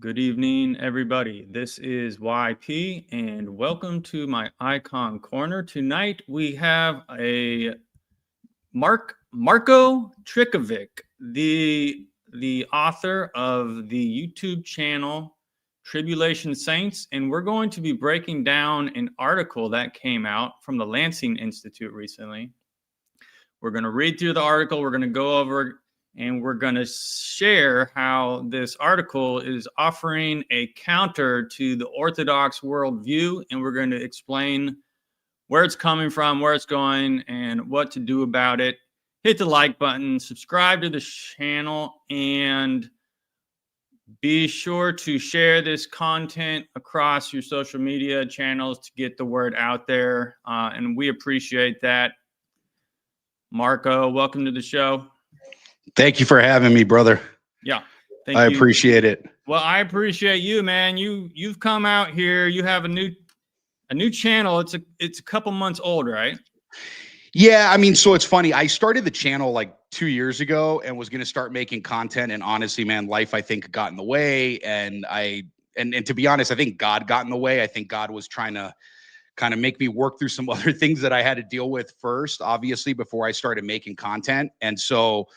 Good evening, everybody. This is YP, and welcome to my Icon Corner. Tonight we have a Marko Trickovic, the author of the YouTube channel Tribulation Saints, and we're going to be breaking down an article that came out from the Lansing Institute recently. We're going to read through the article. We're going to go over and we're going to share how this article is offering a counter to the Orthodox worldview. And we're going to explain where it's coming from, where it's going, and what to do about it. Hit the like button, subscribe to the channel, and be sure to share this content across your social media channels to get the word out there. And we appreciate that. Marko, welcome to the show. Thank you for having me, brother. Yeah, thank you. I appreciate it. Well, I appreciate you, man. You've come out here. You have a new channel. It's a couple months old, right? Yeah, I mean, so it's funny. I started the channel like 2 years ago and was going to start making content. And honestly, man, life I think got in the way. And to be honest, I think God got in the way. I think God was trying to kind of make me work through some other things that I had to deal with first, obviously, before I started making content. And so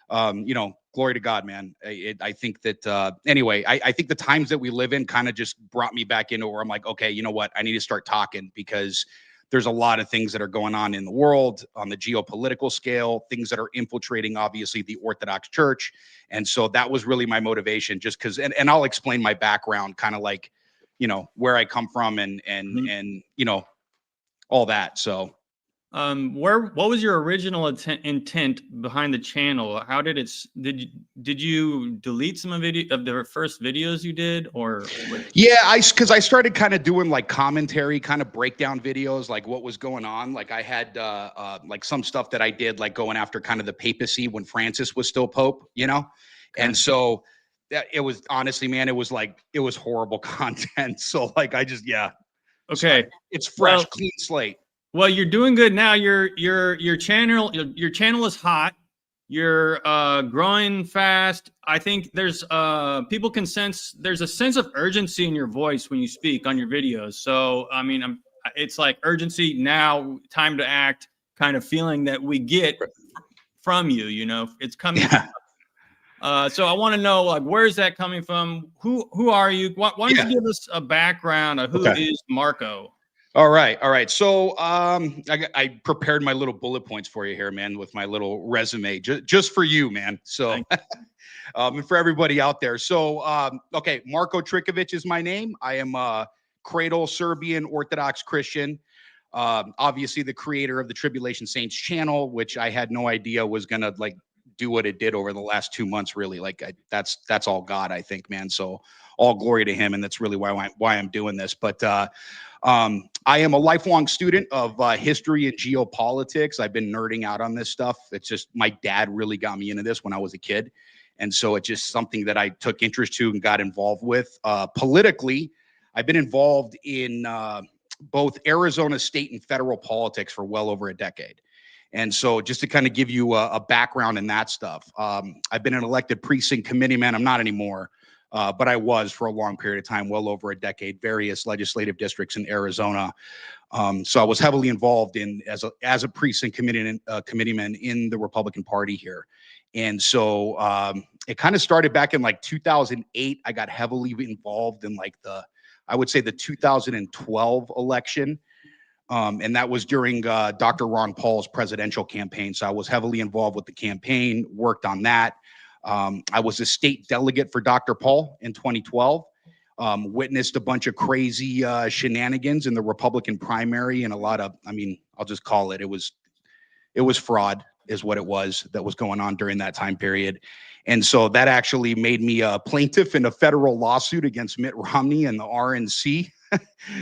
glory to God, man. I think that, anyway, I think the times that we live in kind of just brought me back into where I'm like, okay, you know what? I need to start talking because there's a lot of things that are going on in the world on the geopolitical scale, things that are infiltrating, obviously, the Orthodox Church. And so that was really my motivation, just because, and I'll explain my background, kind of like, where I come from and all that. So. What was your original intent behind the channel? How did did you delete some of the first videos you did, or? Yeah, because I started kind of doing like commentary, kind of breakdown videos, like what was going on. Like I had like some stuff that I did, like going after kind of the papacy when Francis was still Pope, Okay. And so it was honestly, man, it was horrible content. So like yeah. Okay. So it's fresh, clean slate. Well, you're doing good now. Your channel is hot. You're growing fast. I think there's people can sense there's a sense of urgency in your voice when you speak on your videos. So I mean, it's like urgency now, time to act, kind of feeling that we get from you. It's coming. Yeah. So I want to know, like, where is that coming from? Who are you? Why don't you give us a background of who is Marko? All right. So I prepared my little bullet points for you here, man, with my little resume, just for you, man. So and for everybody out there. So, okay, Marko Trickovic is my name. I am a cradle Serbian Orthodox Christian, obviously the creator of the Tribulation Saints channel, which I had no idea was going to like do what it did over the last 2 months, really. Like that's all God, I think, man. So all glory to him. And that's really why I'm doing this. But I am a lifelong student of history and geopolitics. I've been nerding out on this stuff. It's just my dad really got me into this when I was a kid. And so it's just something that I took interest to and got involved with. Politically, I've been involved in both Arizona state and federal politics for well over a decade. And so just to kind of give you a background in that stuff, I've been an elected precinct committeeman. I'm not anymore. But I was for a long period of time, well over a decade, various legislative districts in Arizona. So I was heavily involved in as a precinct committeeman in the Republican Party here. And so it kind of started back in like 2008. I got heavily involved in like I would say the 2012 election. And that was during Dr. Ron Paul's presidential campaign. So I was heavily involved with the campaign, worked on that. I was a state delegate for Dr. Paul in 2012, witnessed a bunch of crazy shenanigans in the Republican primary and a lot of, I'll just call it, it was fraud is what it was that was going on during that time period. And so that actually made me a plaintiff in a federal lawsuit against Mitt Romney and the RNC.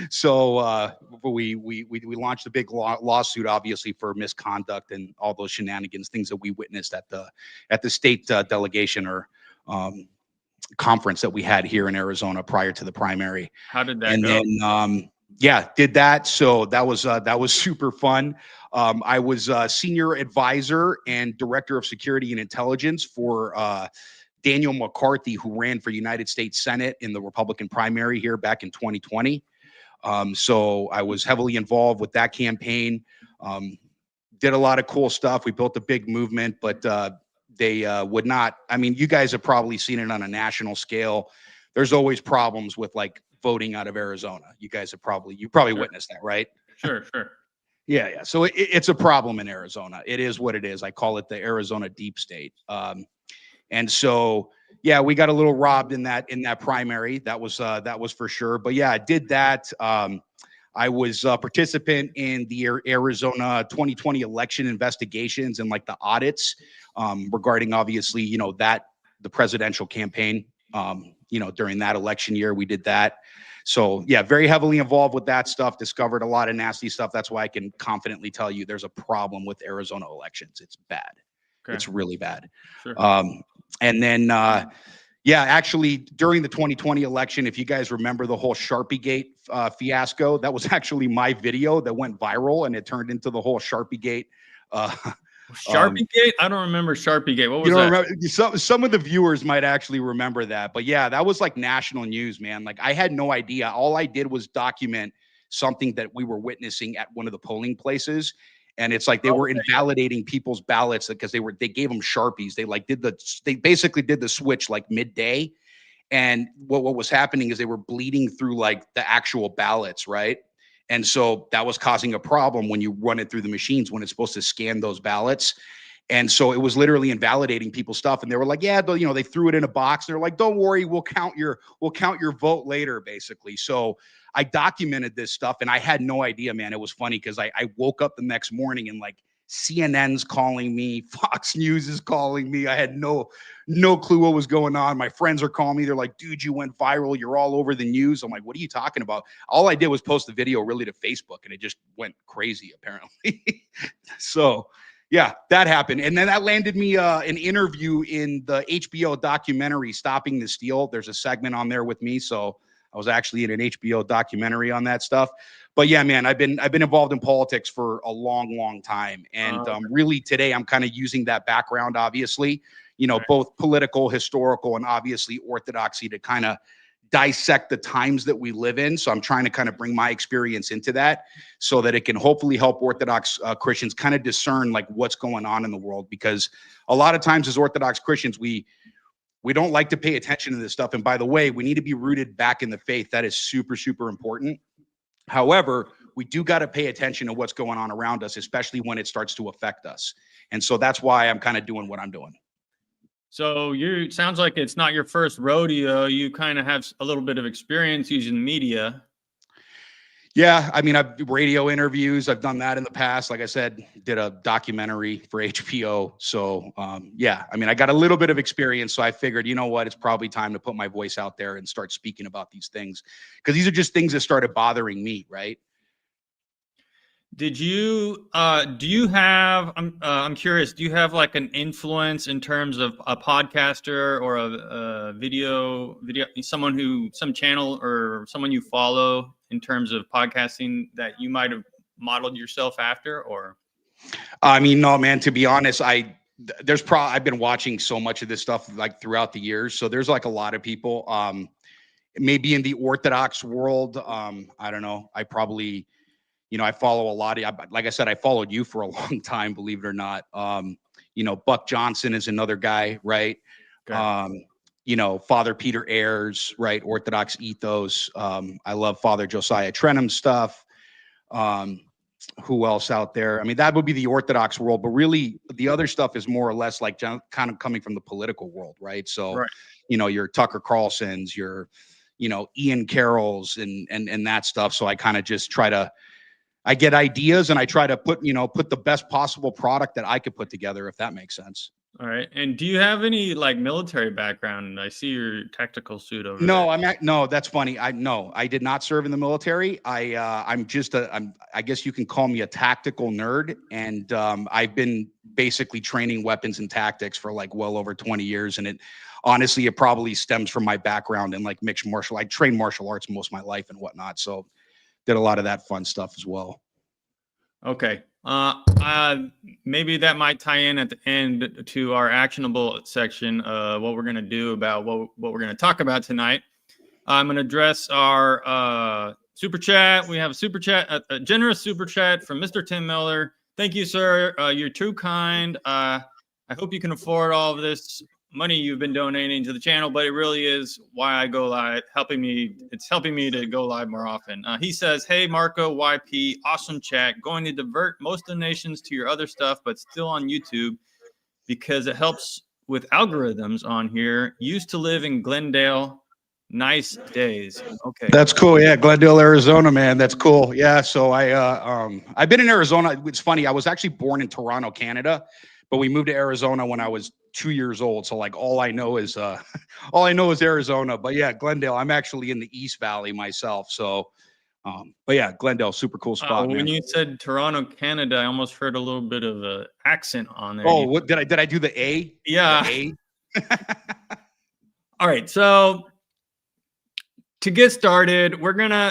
So we launched a big lawsuit, obviously, for misconduct and all those shenanigans, things that we witnessed at the state delegation or conference that we had here in Arizona prior to the primary. How did that go? And then did that. So that was super fun. I was senior advisor and director of security and intelligence for Daniel McCarthy, who ran for United States Senate in the Republican primary here back in 2020. So I was heavily involved with that campaign. Did a lot of cool stuff. We built a big movement, but they would not. I mean, you guys have probably seen it on a national scale. There's always problems with like voting out of Arizona. You guys have probably Sure. witnessed that, right? Sure. Yeah. So it's a problem in Arizona. It is what it is. I call it the Arizona deep state. And so, yeah, we got a little robbed in that primary. That was for sure. But yeah, I did that. I was a participant in the Arizona 2020 election investigations and like the audits regarding, obviously, you know, the presidential campaign, you know, during that election year, we did that. So yeah, very heavily involved with that stuff, discovered a lot of nasty stuff. That's why I can confidently tell you there's a problem with Arizona elections. It's bad. Okay. It's really bad. Sure. And then, yeah, actually, during the 2020 election, if you guys remember the whole Sharpiegate fiasco, that was actually my video that went viral, and it turned into the whole Sharpiegate. Sharpiegate? I don't remember Sharpiegate. What was you that? Remember, some of the viewers might actually remember that, but yeah, that was like national news, man. Like I had no idea. All I did was document something that we were witnessing at one of the polling places. And it's like they were invalidating people's ballots because they gave them Sharpies. They basically did the switch like midday. And what was happening is they were bleeding through like the actual ballots, right? And so that was causing a problem when you run it through the machines when it's supposed to scan those ballots. And so it was literally invalidating people's stuff. And they were like, yeah, you know, they threw it in a box. They're like, don't worry, we'll count your vote later, basically. So I documented this stuff and I had no idea, man. It was funny because I woke up the next morning and like CNN's calling me, Fox News is calling me. I had no clue what was going on. My friends are calling me. They're like, dude, you went viral. You're all over the news. I'm like, what are you talking about? All I did was post the video really to Facebook and it just went crazy, apparently. So yeah, that happened. And then that landed me an interview in the HBO documentary, Stopping the Steal. There's a segment on there with me. So I was actually in an HBO documentary on that stuff. But yeah, man, I've been involved in politics for a long time. And really today I'm kind of using that background, obviously, you know, both political, historical, and obviously orthodoxy to kind of dissect the times that we live in. So I'm trying to kind of bring my experience into that so that it can hopefully help Orthodox Christians kind of discern like what's going on in the world. Because a lot of times as Orthodox Christians, we don't like to pay attention to this stuff. And by the way, we need to be rooted back in the faith. That is super important. However, we do got to pay attention to what's going on around us, especially when it starts to affect us. And so that's why I'm kind of doing what I'm doing. So sounds like it's not your first rodeo. You kind of have a little bit of experience using media. Yeah, I mean, I've radio interviews. I've done that in the past. Like I said, did a documentary for HBO. So yeah, I mean, I got a little bit of experience. So I figured, you know what, it's probably time to put my voice out there and start speaking about these things because these are just things that started bothering me, right? Did you do you have I'm curious, do you have like an influence in terms of a podcaster or a video some channel or someone you follow in terms of podcasting that you might have modeled yourself after? Or I mean, no, man, to be honest, I've been watching so much of this stuff like throughout the years. So there's like a lot of people maybe in the Orthodox world. I don't know. I probably, you know, I follow a lot of, like I said, I followed you for a long time, believe it or not. You know, Buck Johnson is another guy, right? Okay. You know, Father Peter Ayers, right? Orthodox Ethos. I love Father Josiah Trenum's stuff. Who else out there? I mean, that would be the Orthodox world, but really the other stuff is more or less like kind of coming from the political world, right? So, right. You know, your Tucker Carlson's, your, you know, Ian Carroll's and that stuff. So I kind of just I get ideas and I try to put the best possible product that I could put together, if that makes sense. All right. And do you have any like military background? I see your tactical suit over there. No, no, that's funny. I did not serve in the military. I guess you can call me a tactical nerd. And I've been basically training weapons and tactics for like well over 20 years. And honestly, it probably stems from my background in like mixed martial. I trained martial arts most of my life and whatnot. So did a lot of that fun stuff as well. Okay. Maybe that might tie in at the end to our actionable section, what we're going to do about what we're going to talk about tonight. I'm going to address our super chat. We have a super chat, a generous super chat from Mr. Tim Miller. Thank you, sir. You're too kind. I hope you can afford all of this money you've been donating to the channel, but it really is why I go live, it's helping me to go live more often. He says, hey, Marco, YP, awesome chat. Going to divert most donations to your other stuff, but still on YouTube because it helps with algorithms on here. Used to live in Glendale. Nice days. Okay. That's cool. Yeah, Glendale, Arizona, man. That's cool. Yeah. So I've been in Arizona. It's funny. I was actually born in Toronto, Canada, but we moved to Arizona when I was 2 years old. So like all I know is Arizona. But yeah, Glendale. I'm actually in the East Valley myself. So but yeah, Glendale, super cool spot, man. When you said Toronto, Canada, I almost heard a little bit of an accent on there. Oh, what did I do the A? Yeah. The A? All right. So to get started,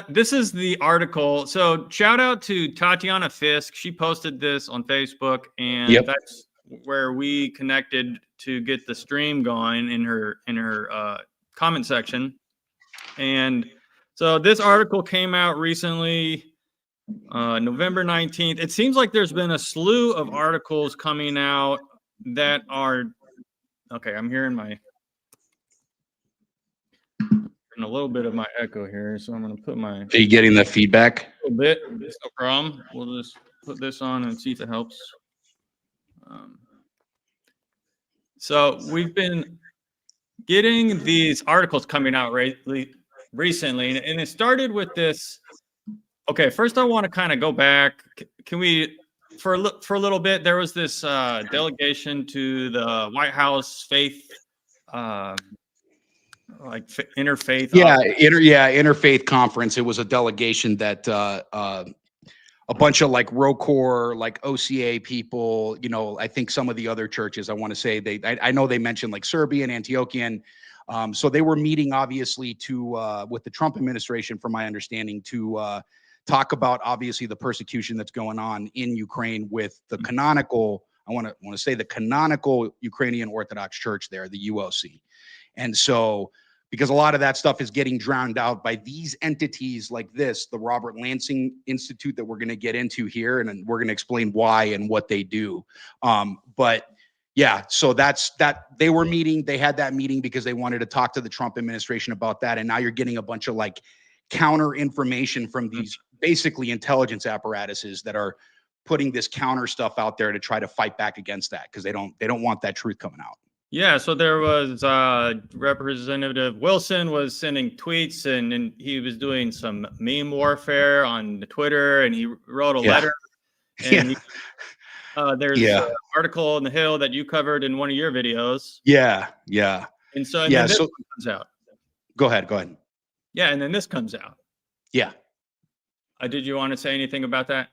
this is the article. So shout out to Tatiana Fisk. She posted this on Facebook, and that's where we connected to get the stream going in her comment section. And so this article came out recently, November 19th. It seems like there's been a slew of articles coming out that are, okay, I'm hearing a little bit of my echo here, so I'm going to put my... Are you getting the feedback? A little bit. It's no problem. We'll just put this on and see if it helps. So we've been getting these articles coming out recently, and it started with this. Okay, first I want to kind of go back. Can we, for a little bit, there was this delegation to the White House faith... like interfaith. Interfaith conference. It was a delegation that a bunch of like ROCOR, like OCA people, you know, I think some of the other churches, I want to say I know they mentioned like Serbian, Antiochian. So they were meeting obviously to with the Trump administration, from my understanding, to talk about obviously the persecution that's going on in Ukraine with the canonical, I want to say the canonical Ukrainian Orthodox Church there, the UOC. And so, because a lot of that stuff is getting drowned out by these entities like this, the Robert Lansing Institute that we're going to get into here, and we're going to explain why and what they do. But yeah, so that's that. They were meeting, they had that meeting because they wanted to talk to the Trump administration about that. And now you're getting a bunch of like counter information from these basically intelligence apparatuses that are putting this counter stuff out there to try to fight back against that, because they don't want that truth coming out. Yeah, so there was Representative Wilson was sending tweets, and he was doing some meme warfare on Twitter, and he wrote a letter. And there's an article in the Hill that you covered in one of your videos. Yeah. And so, then this comes out. Go ahead. Yeah, and then this comes out. Yeah. Did you want to say anything about that?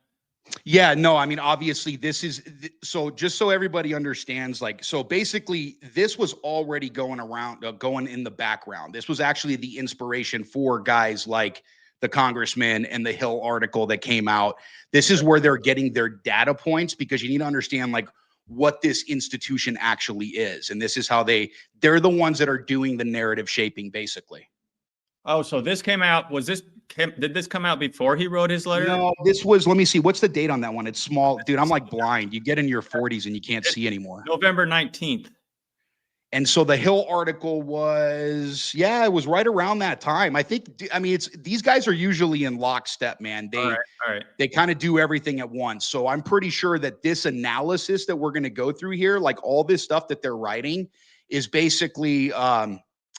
Yeah, no, I mean, obviously this is, so just so everybody understands, like, so basically this was already going around, going in the background. This was actually the inspiration for guys like the congressman and the Hill article that came out. This is where they're getting their data points, because you need to understand like what this institution actually is. And this is how they're the ones that are doing the narrative shaping, basically. Oh, so this came out, did this come out before he wrote his letter? No, this was, let me see, what's the date on that one? It's small. Dude, I'm like blind. You get in your 40s and you can't see anymore. November 19th. And so the Hill article was, it was right around that time. I think, I mean, these guys are usually in lockstep, man. All right. They kind of do everything at once. So I'm pretty sure that this analysis that we're going to go through here, like all this stuff that they're writing, is basically,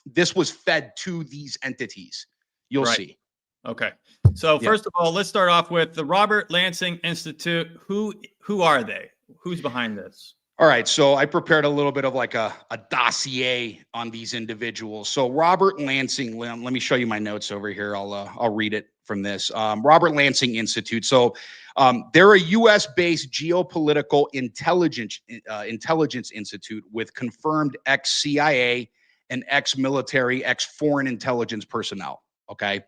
this was fed to these entities. You'll see. Okay. So first of all, let's start off with the Robert Lansing Institute. Who are they? Who's behind this? All right. So I prepared a little bit of like a dossier on these individuals. So Robert Lansing, let me show you my notes over here. I'll read it from this. Robert Lansing Institute. So they're a U.S.-based geopolitical intelligence institute with confirmed ex-CIA and ex-military, ex-foreign intelligence personnel. Okay.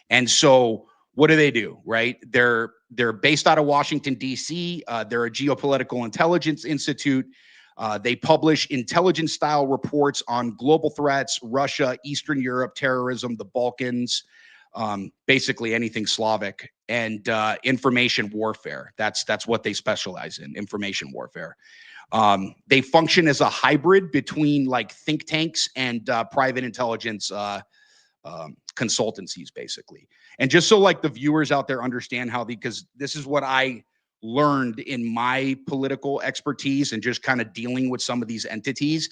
And so what do? Right? They're based out of Washington, D.C. They're a geopolitical intelligence institute. They publish intelligence-style reports on global threats, Russia, Eastern Europe, terrorism, the Balkans, basically anything Slavic, and information warfare. That's what they specialize in, information warfare. They function as a hybrid between like think tanks and private intelligence consultancies, basically. And just so like the viewers out there understand how because this is what I learned in my political expertise and just kind of dealing with some of these entities.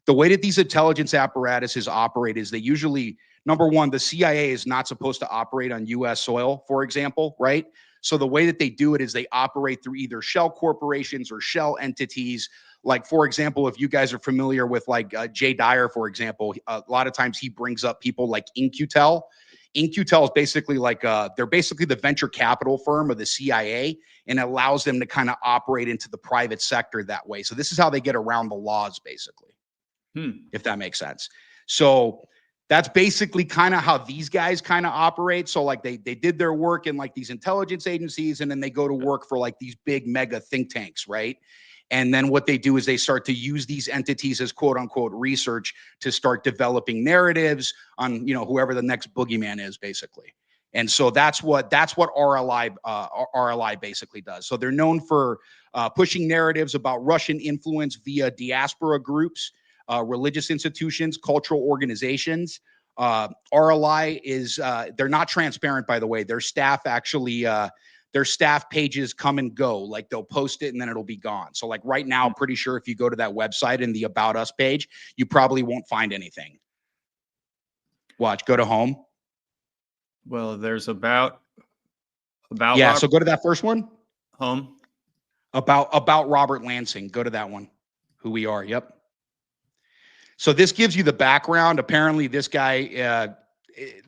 The way that these intelligence apparatuses operate is they usually, number one, the CIA is not supposed to operate on US soil, for example, right? So the way that they do it is they operate through either shell corporations or shell entities. Like, for example, if you guys are familiar with like Jay Dyer, for example, a lot of times he brings up people like In-Q-Tel. In-Q-Tel is basically like they're basically the venture capital firm of the CIA, and allows them to kind of operate into the private sector that way. So this is how they get around the laws, basically, if that makes sense. So that's basically kind of how these guys kind of operate. So like they did their work in like these intelligence agencies, and then they go to work for like these big mega think tanks, right? And then what they do is they start to use these entities as quote unquote research to start developing narratives on, you know, whoever the next boogeyman is, basically. And so that's what RLI basically does. So they're known for pushing narratives about Russian influence via diaspora groups, religious institutions, cultural organizations. RLI is they're not transparent, by the way. Their staff actually their staff pages come and go. Like they'll post it and then it'll be gone. So like right now, I'm pretty sure if you go to that website in the About Us page, you probably won't find anything. Watch, go to home. Well, there's about yeah. Robert. So go to that first one. Home. About Robert Lansing. Go to that one. Who we are. Yep. So this gives you the background. Apparently this guy,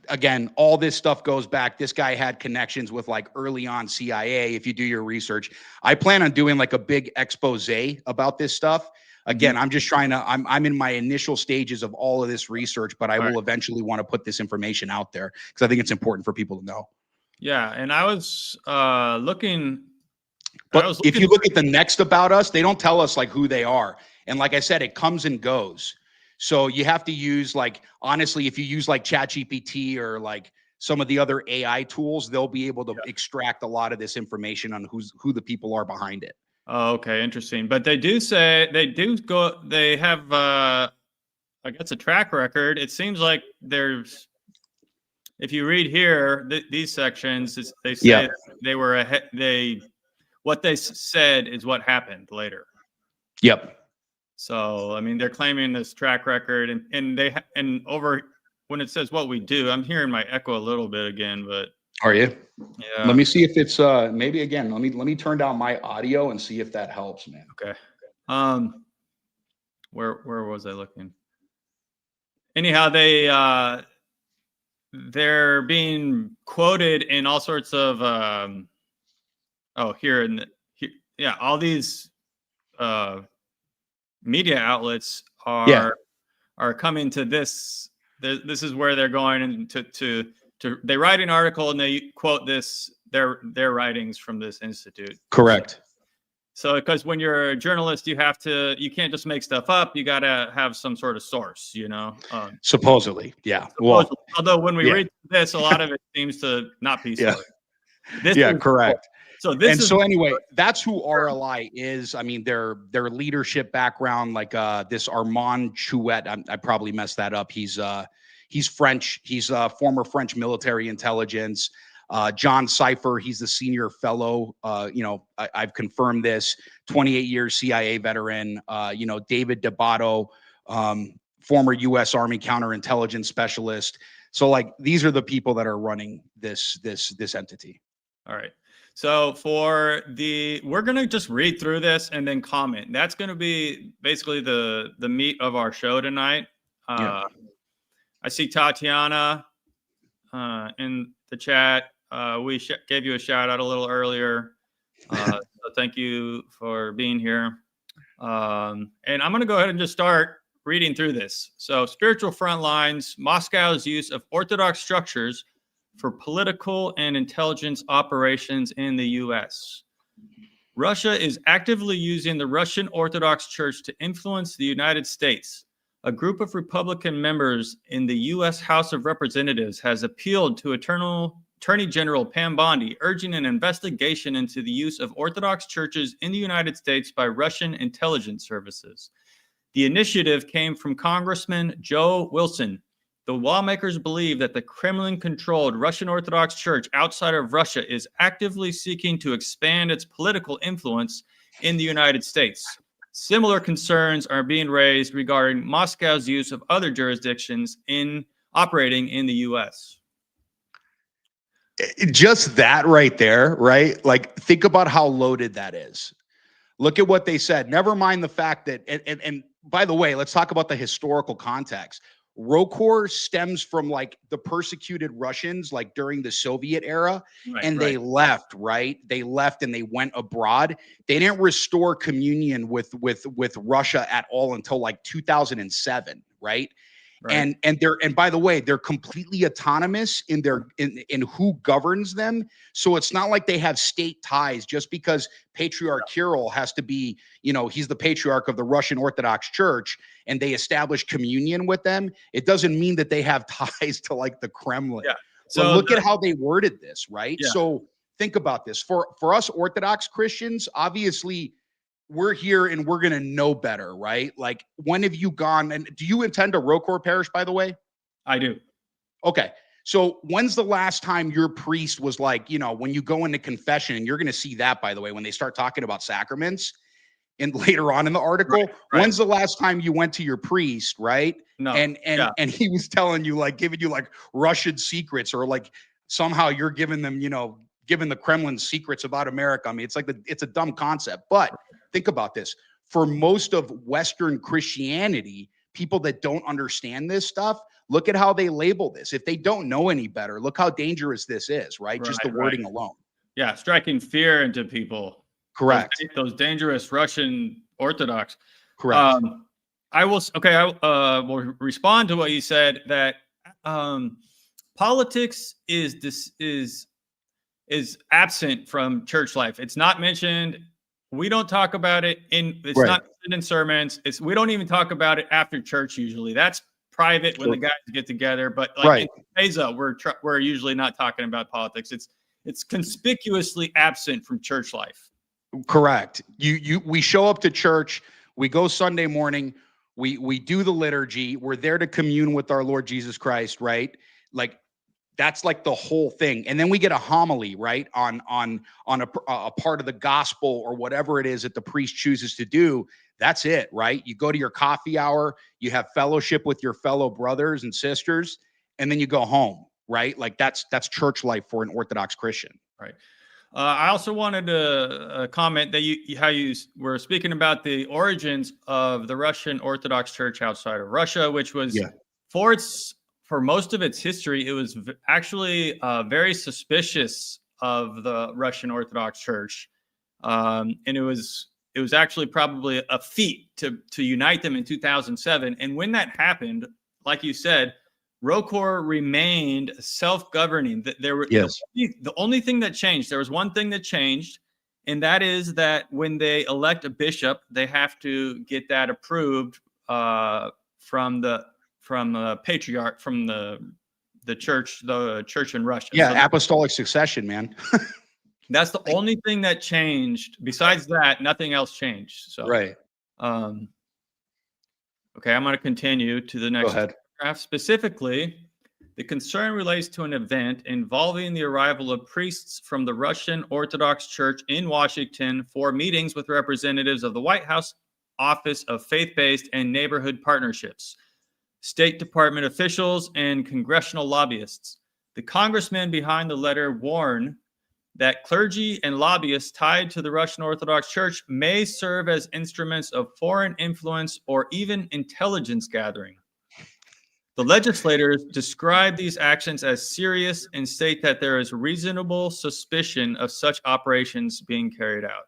again, all this stuff goes back. This guy had connections with like early on CIA. If you do your research, I plan on doing like a big expose about this stuff. Again, I'm just trying to, I'm in my initial stages of all of this research, but I will eventually want to put this information out there because I think it's important for people to know. Yeah. And I was looking. But if you look at the next About Us, they don't tell us like who they are. And like I said, it comes and goes. So you have to use like, honestly, if you use like ChatGPT or like some of the other AI tools, they'll be able to extract a lot of this information on who the people are behind it. Oh, okay. Interesting. But they do say they have, I guess, a track record. It seems like there's, if you read here, these sections, they say they were ahead. What they said is what happened later. Yep. So, I mean, they're claiming this track record and over when it says what we do, I'm hearing my echo a little bit again, but. Are you? Yeah. Let me see if it's maybe again. Let me turn down my audio and see if that helps, man. Okay. Where was I looking? Anyhow, they're being quoted in all sorts of all these media outlets are coming to this. This is where they're going and they write an article and they quote their writings from this institute. Correct. So because when you're a journalist, you can't just make stuff up. You got to have some sort of source, you know. Supposedly, yeah. Well, although when we read this, a lot of it seems to not be so. Correct. So anyway, that's who RLI is. I mean, their leadership background, like this Armand Chouet, I probably messed that up. He's French. He's former French military intelligence. John Cipher, he's the senior fellow. I've confirmed this. 28 years CIA veteran. David Debato, former U.S. Army counterintelligence specialist. So, like, these are the people that are running this entity. All right. So we're going to just read through this and then comment. That's going to be basically the meat of our show tonight. I see Tatiana in the chat. We gave you a shout out a little earlier. So thank you for being here. And I'm going to go ahead and just start reading through this. So spiritual front lines, Moscow's use of Orthodox structures for political and intelligence operations in the U.S. Russia is actively using the Russian Orthodox Church to influence the United States. A group of Republican members in the U.S. House of Representatives has appealed to Attorney General Pam Bondi, urging an investigation into the use of Orthodox churches in the United States by Russian intelligence services. The initiative came from Congressman Joe Wilson. The lawmakers believe that the Kremlin-controlled Russian Orthodox Church outside of Russia is actively seeking to expand its political influence in the United States. Similar concerns are being raised regarding Moscow's use of other jurisdictions in operating in the U.S. Just that right there, right? Like, think about how loaded that is. Look at what they said. Never mind the fact that, and by the way, let's talk about the historical context. ROKOR stems from like the persecuted Russians, like during the Soviet era, and they left, right? They left and they went abroad. They didn't restore communion with Russia at all until like 2007, right? And by the way, they're completely autonomous in their in who governs them. So it's not like they have state ties just because Patriarch Kirill has to be, you know, he's the patriarch of the Russian Orthodox Church and they establish communion with them. It doesn't mean that they have ties to like the Kremlin. Yeah. So look at how they worded this, right? Yeah. So think about this. For us Orthodox Christians, obviously we're here and we're going to know better, right? Like, when have you gone, and do you attend a ROKOR parish, by the way? I do. Okay. So when's the last time your priest was like, you know, when you go into confession, and you're going to see that, by the way, when they start talking about sacraments and later on in the article, when's the last time you went to your priest, right? No. And he was telling you, like, giving you like Russian secrets, or like somehow you're giving them, you know, giving the Kremlin secrets about America. I mean, it's like it's a dumb concept, but think about this. For most of Western Christianity, people that don't understand this stuff, look at how they label this. If they don't know any better, look how dangerous this is, right? Just the wording alone. Yeah, striking fear into people. Correct. Those dangerous Russian Orthodox. Correct. I will respond to what you said, that politics is absent from church life. It's not mentioned. We don't talk about it it's not mentioned in sermons. We don't even talk about it after church usually. That's private when the guys get together. But like in Pesa, we're usually not talking about politics. It's conspicuously absent from church life. Correct. We show up to church, we go Sunday morning, we do the liturgy, we're there to commune with our Lord Jesus Christ, right? Like, that's like the whole thing. And then we get a homily, right? On a part of the gospel or whatever it is that the priest chooses to do. That's it, right? You go to your coffee hour, you have fellowship with your fellow brothers and sisters, and then you go home, right? Like, that's church life for an Orthodox Christian. Right. I also wanted to comment that how you were speaking about the origins of the Russian Orthodox Church outside of Russia, which was for most of its history, it was actually very suspicious of the Russian Orthodox Church, and it was actually probably a feat to unite them in 2007. And when that happened, like you said, ROKOR remained self-governing. The only thing that changed, there was one thing that changed, and that is that when they elect a bishop, they have to get that approved from the patriarch, from the church in Russia. Yeah, so apostolic succession, man. That's the only thing that changed. Besides that, nothing else changed. So okay, I'm going to continue to the next paragraph. Specifically, the concern relates to an event involving the arrival of priests from the Russian Orthodox Church in Washington for meetings with representatives of the White House Office of Faith-Based and Neighborhood Partnerships, State Department officials, and congressional lobbyists. The congressman behind the letter warned that clergy and lobbyists tied to the Russian Orthodox Church may serve as instruments of foreign influence or even intelligence gathering. The legislators describe these actions as serious and state that there is reasonable suspicion of such operations being carried out.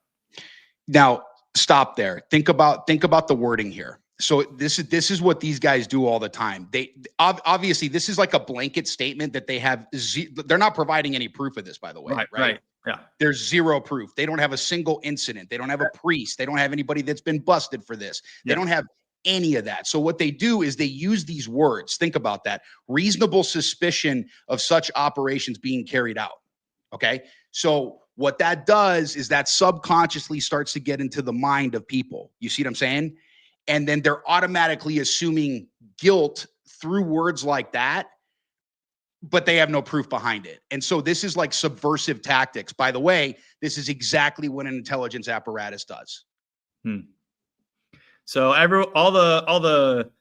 Now, stop there. Think about the wording here. So this is what these guys do all the time. They obviously, this is like a blanket statement that they have. They're not providing any proof of this, by the way. Right. Yeah. There's zero proof. They don't have a single incident. They don't have a priest. They don't have anybody that's been busted for this. They don't have any of that. So what they do is they use these words. Think about that. Reasonable suspicion of such operations being carried out. Okay. So what that does is that subconsciously starts to get into the mind of people. You see what I'm saying? And then they're automatically assuming guilt through words like that, but they have no proof behind it. And so this is like subversive tactics. By the way, this is exactly what an intelligence apparatus does. So all the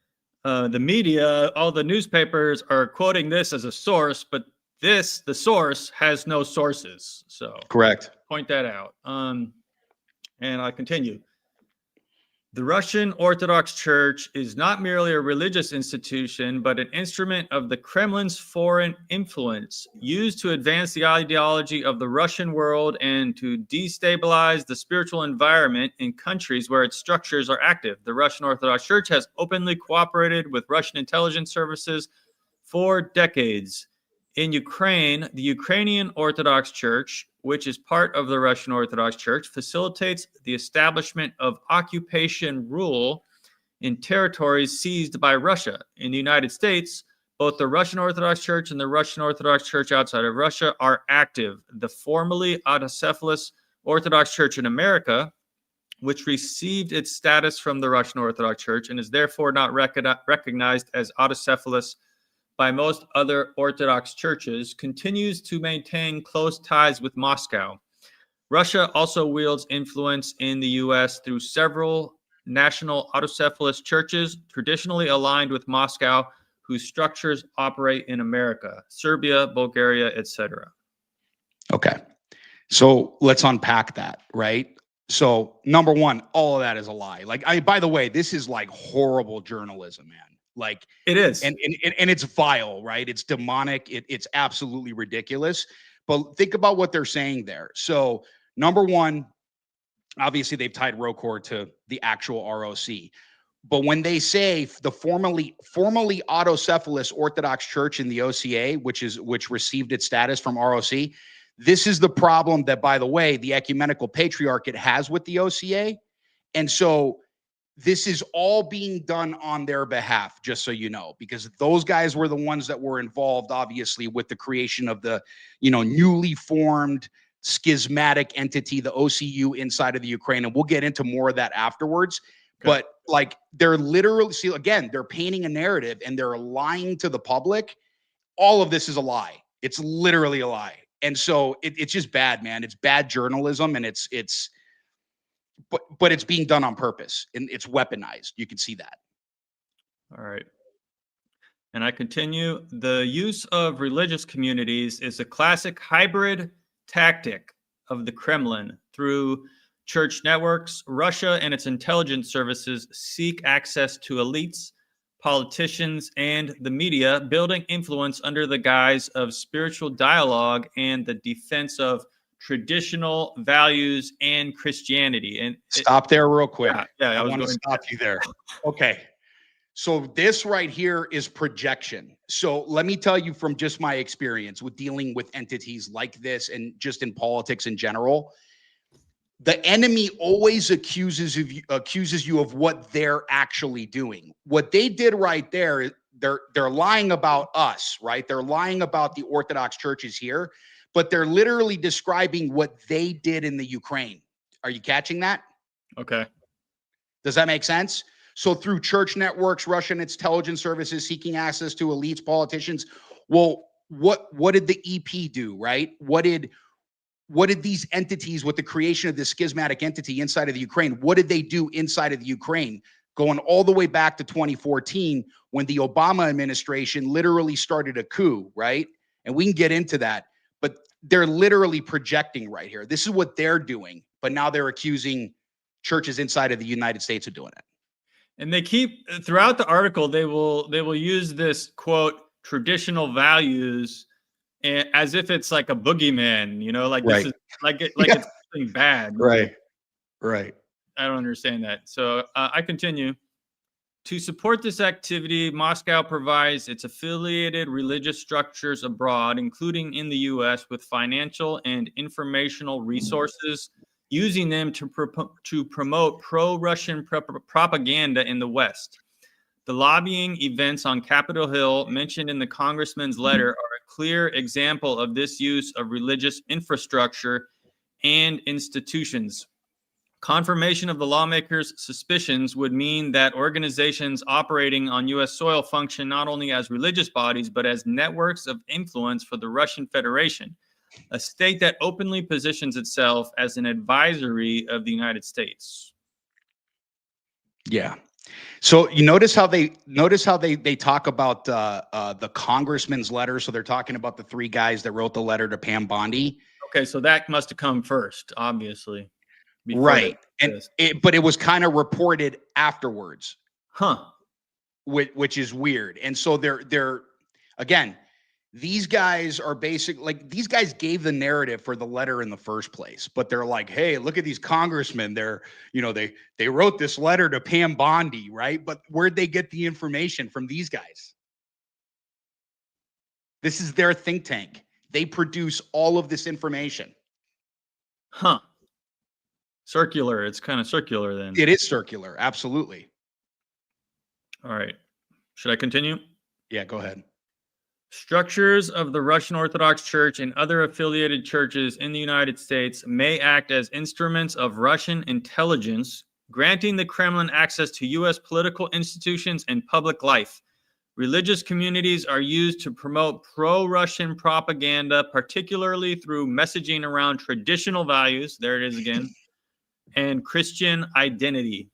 media, all the newspapers are quoting this as a source, but the source has no sources. So correct. Point that out. And I continue. The Russian Orthodox Church is not merely a religious institution, but an instrument of the Kremlin's foreign influence, used to advance the ideology of the Russian world and to destabilize the spiritual environment in countries where its structures are active. The Russian Orthodox Church has openly cooperated with Russian intelligence services for decades. In Ukraine, the Ukrainian Orthodox Church, which is part of the Russian Orthodox Church, facilitates the establishment of occupation rule in territories seized by Russia. In the United States, both the Russian Orthodox Church and the Russian Orthodox Church outside of Russia are active. The formerly autocephalous Orthodox Church in America, which received its status from the Russian Orthodox Church and is therefore not recognized as autocephalous by most other Orthodox churches, continues to maintain close ties with Moscow. Russia also wields influence in the U.S. through several national autocephalous churches traditionally aligned with Moscow, whose structures operate in America, Serbia, Bulgaria, etc. Okay. So let's unpack that, right? So number one, all of that is a lie. Like, by the way, this is like horrible journalism, man. Like it is, and it's vile, right? It's demonic. It's absolutely ridiculous. But think about what they're saying there. So number one, obviously they've tied ROCOR to the actual ROC. But when they say the formerly autocephalous Orthodox Church in the OCA, which received its status from ROC, this is the problem that, by the way, the ecumenical patriarchate has with the OCA. And so this is all being done on their behalf, just so you know, because those guys were the ones that were involved, obviously, with the creation of the, newly formed schismatic entity, the OCU inside of the Ukraine. And we'll get into more of that afterwards. Okay. But like, they're literally, see, again, they're painting a narrative and they're lying to the public. All of this is a lie. It's literally a lie. And so it's just bad, man. It's bad journalism, and but it's being done on purpose and it's weaponized. You can see that. All right. And I continue. The use of religious communities is a classic hybrid tactic of the Kremlin. Through church networks, Russia and its intelligence services seek access to elites, politicians, and the media, building influence under the guise of spiritual dialogue and the defense of traditional values and Christianity. And stop there real quick. I want to stop you there. Okay. So this right here is projection. So let me tell you from just my experience with dealing with entities like this and just in politics in general, the enemy always accuses you of what they're actually doing. What they did right there, they're lying about us, right? They're lying about the Orthodox churches here, but they're literally describing what they did in the Ukraine. Are you catching that? Okay. Does that make sense? So through church networks, Russian intelligence services seeking access to elites, politicians. Well, what did the EP do, right? What did these entities with the creation of this schismatic entity inside of the Ukraine, what did they do inside of the Ukraine? Going all the way back to 2014 when the Obama administration literally started a coup, right? And we can get into that. But they're literally projecting right here. This is what they're doing, but now they're accusing churches inside of the United States of doing it. And they keep throughout the article, they will use this quote traditional values as if it's like a boogeyman, like this is like it's something bad. Right. I don't understand that. So I continue. To support this activity, Moscow provides its affiliated religious structures abroad, including in the U.S., with financial and informational resources, using them to promote pro-Russian propaganda in the West. The lobbying events on Capitol Hill mentioned in the congressman's letter are a clear example of this use of religious infrastructure and institutions. Confirmation of the lawmakers' suspicions would mean that organizations operating on U.S. soil function not only as religious bodies, but as networks of influence for the Russian Federation, a state that openly positions itself as an advisory of the United States. Yeah. So you notice how they talk about the congressman's letter. So they're talking about the three guys that wrote the letter to Pam Bondi. Okay, so that must have come first, obviously. Right. But it was kind of reported afterwards. Huh. Which is weird. And so they're again, these guys are these guys gave the narrative for the letter in the first place, but they're like, hey, look at these congressmen. They're, they wrote this letter to Pam Bondi, right? But where'd they get the information from these guys? This is their think tank. They produce all of this information. Huh. Circular. It's kind of circular then. It is circular. Absolutely. All right. Should I continue? Yeah, go ahead. Structures of the Russian Orthodox Church and other affiliated churches in the United States may act as instruments of Russian intelligence, granting the Kremlin access to U.S. political institutions and public life. Religious communities are used to promote pro-Russian propaganda, particularly through messaging around traditional values, there it is again, and Christian identity.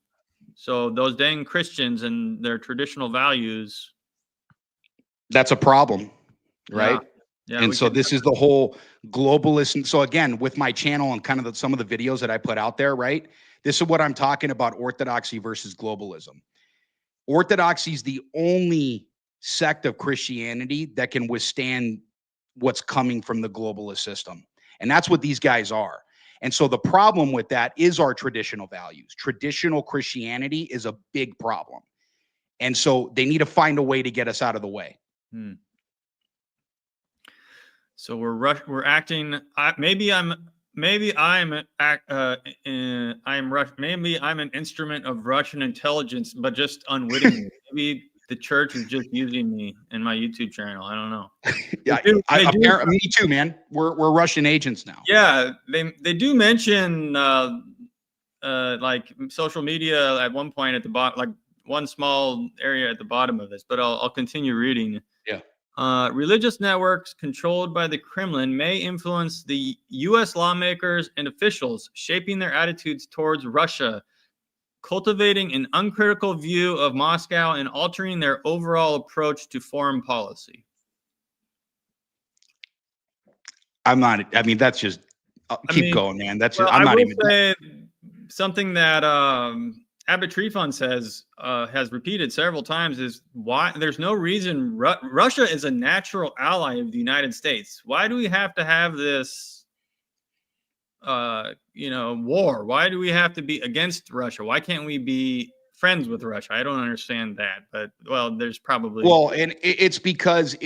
So those dang Christians and their traditional values. That's a problem, right? Yeah. And so this is the whole globalist. And so again, with my channel and kind of some of the videos that I put out there, right? This is what I'm talking about, orthodoxy versus globalism. Orthodoxy is the only sect of Christianity that can withstand what's coming from the globalist system. And that's what these guys are. And so the problem with that is our traditional values. Traditional Christianity is a big problem. And so they need to find a way to get us out of the way. So we're acting. Maybe I'm an instrument of Russian intelligence, but just unwittingly. Maybe the church is just using me in my YouTube channel. I don't know. Yeah, me too, man. We're Russian agents now. Yeah, they do mention like social media at one point at the bottom, like one small area at the bottom of this. But I'll continue reading. Yeah. Religious networks controlled by the Kremlin may influence the U.S. lawmakers and officials, shaping their attitudes towards Russia, cultivating an uncritical view of Moscow, and altering their overall approach to foreign policy. That's just, keep going, man. That's just, I'm not even. Say something that Abbot Trifon says, has repeated several times, is why there's no reason Russia is a natural ally of the United States. Why do we have to have this, war? Why do we have to be against Russia? Why can't we be friends with Russia? I don't understand that, but there's probably. Well, and it's because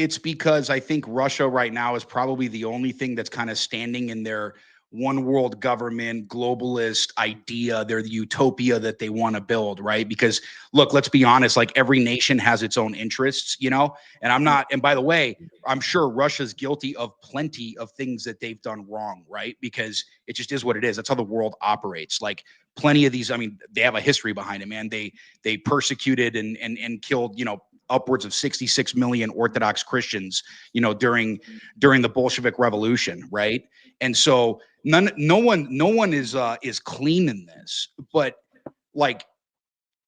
I think Russia right now is probably the only thing that's kind of standing in their one world government, globalist idea. They're the utopia that they want to build, right? Because look, let's be honest, like every nation has its own interests, and by the way, I'm sure Russia's guilty of plenty of things that they've done wrong, right? Because it just is what it is. That's how the world operates. Like plenty of these, they have a history behind it, man. They persecuted and killed, upwards of 66 million Orthodox Christians, during the Bolshevik Revolution, right? And so no one is clean in this, but like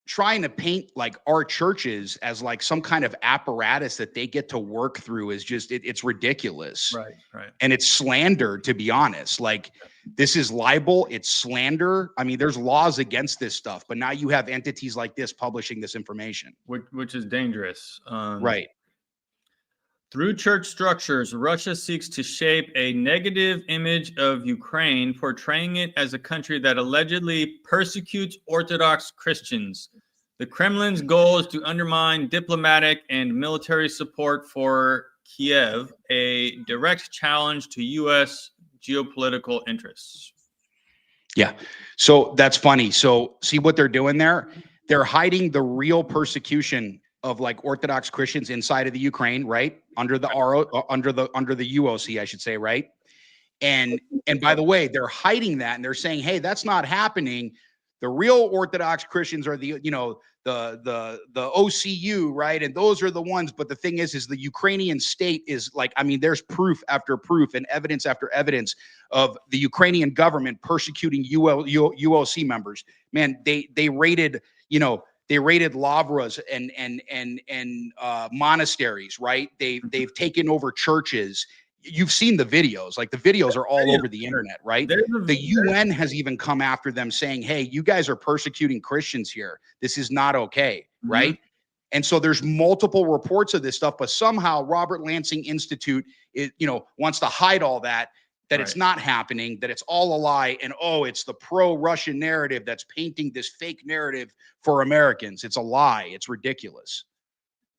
trying to paint like our churches as like some kind of apparatus that they get to work through is just it's ridiculous. Right. And it's slander, to be honest. Like this is libel, it's slander. There's laws against this stuff, but now you have entities like this publishing this information, which is dangerous. Right. Through church structures, Russia seeks to shape a negative image of Ukraine, portraying it as a country that allegedly persecutes Orthodox Christians. The Kremlin's goal is to undermine diplomatic and military support for Kiev, a direct challenge to U.S. geopolitical interests. Yeah. So that's funny. So see what they're doing there? They're hiding the real persecution of like Orthodox Christians inside of the Ukraine, right? Under the under the UOC, I should say, right? And by the way, they're hiding that and they're saying, hey, that's not happening. The real Orthodox Christians are the, the OCU, right? And those are the ones. But the thing is the Ukrainian state is like, I mean, there's proof after proof and evidence after evidence of the Ukrainian government persecuting UOC members. Man, they raided, they raided lavras and monasteries, right? They've taken over churches. You've seen the videos, like the videos are all over the internet, right? The UN has even come after them saying, hey, you guys are persecuting Christians here. This is not okay, right? And so there's multiple reports of this stuff, but somehow Robert Lansing Institute is, wants to hide all that it's not happening, that it's all a lie. And it's the pro-Russian narrative that's painting this fake narrative for Americans. It's a lie. It's ridiculous.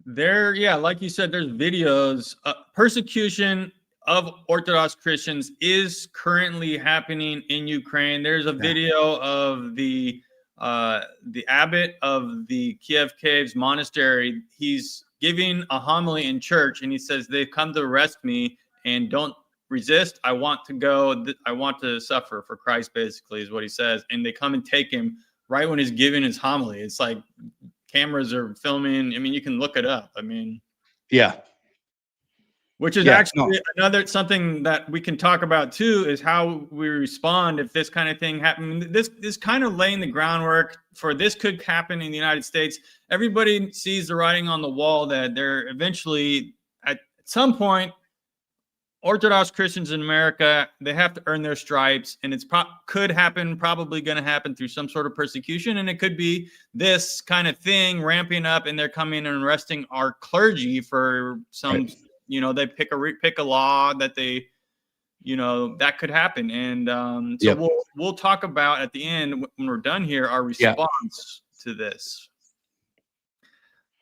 Like you said, there's videos. Persecution of Orthodox Christians is currently happening in Ukraine. There's a video of the abbot of the Kiev Caves monastery. He's giving a homily in church, and he says, they've come to arrest me, and don't resist. I want to go. I want to suffer for Christ, basically, is what he says. And they come and take him right when he's giving his homily. It's like cameras are filming. I mean, you can look it up. I mean, which is actually another something that we can talk about too, is how we respond if this kind of thing happens. This is kind of laying the groundwork for this could happen in the United States. Everybody sees the writing on the wall that they're eventually, at some point, Orthodox Christians in America, they have to earn their stripes, and it's could happen, probably going to happen through some sort of persecution, and it could be this kind of thing ramping up, and they're coming and arresting our clergy for some, they pick a law that they, that could happen, and we'll talk about at the end when we're done here our response to this.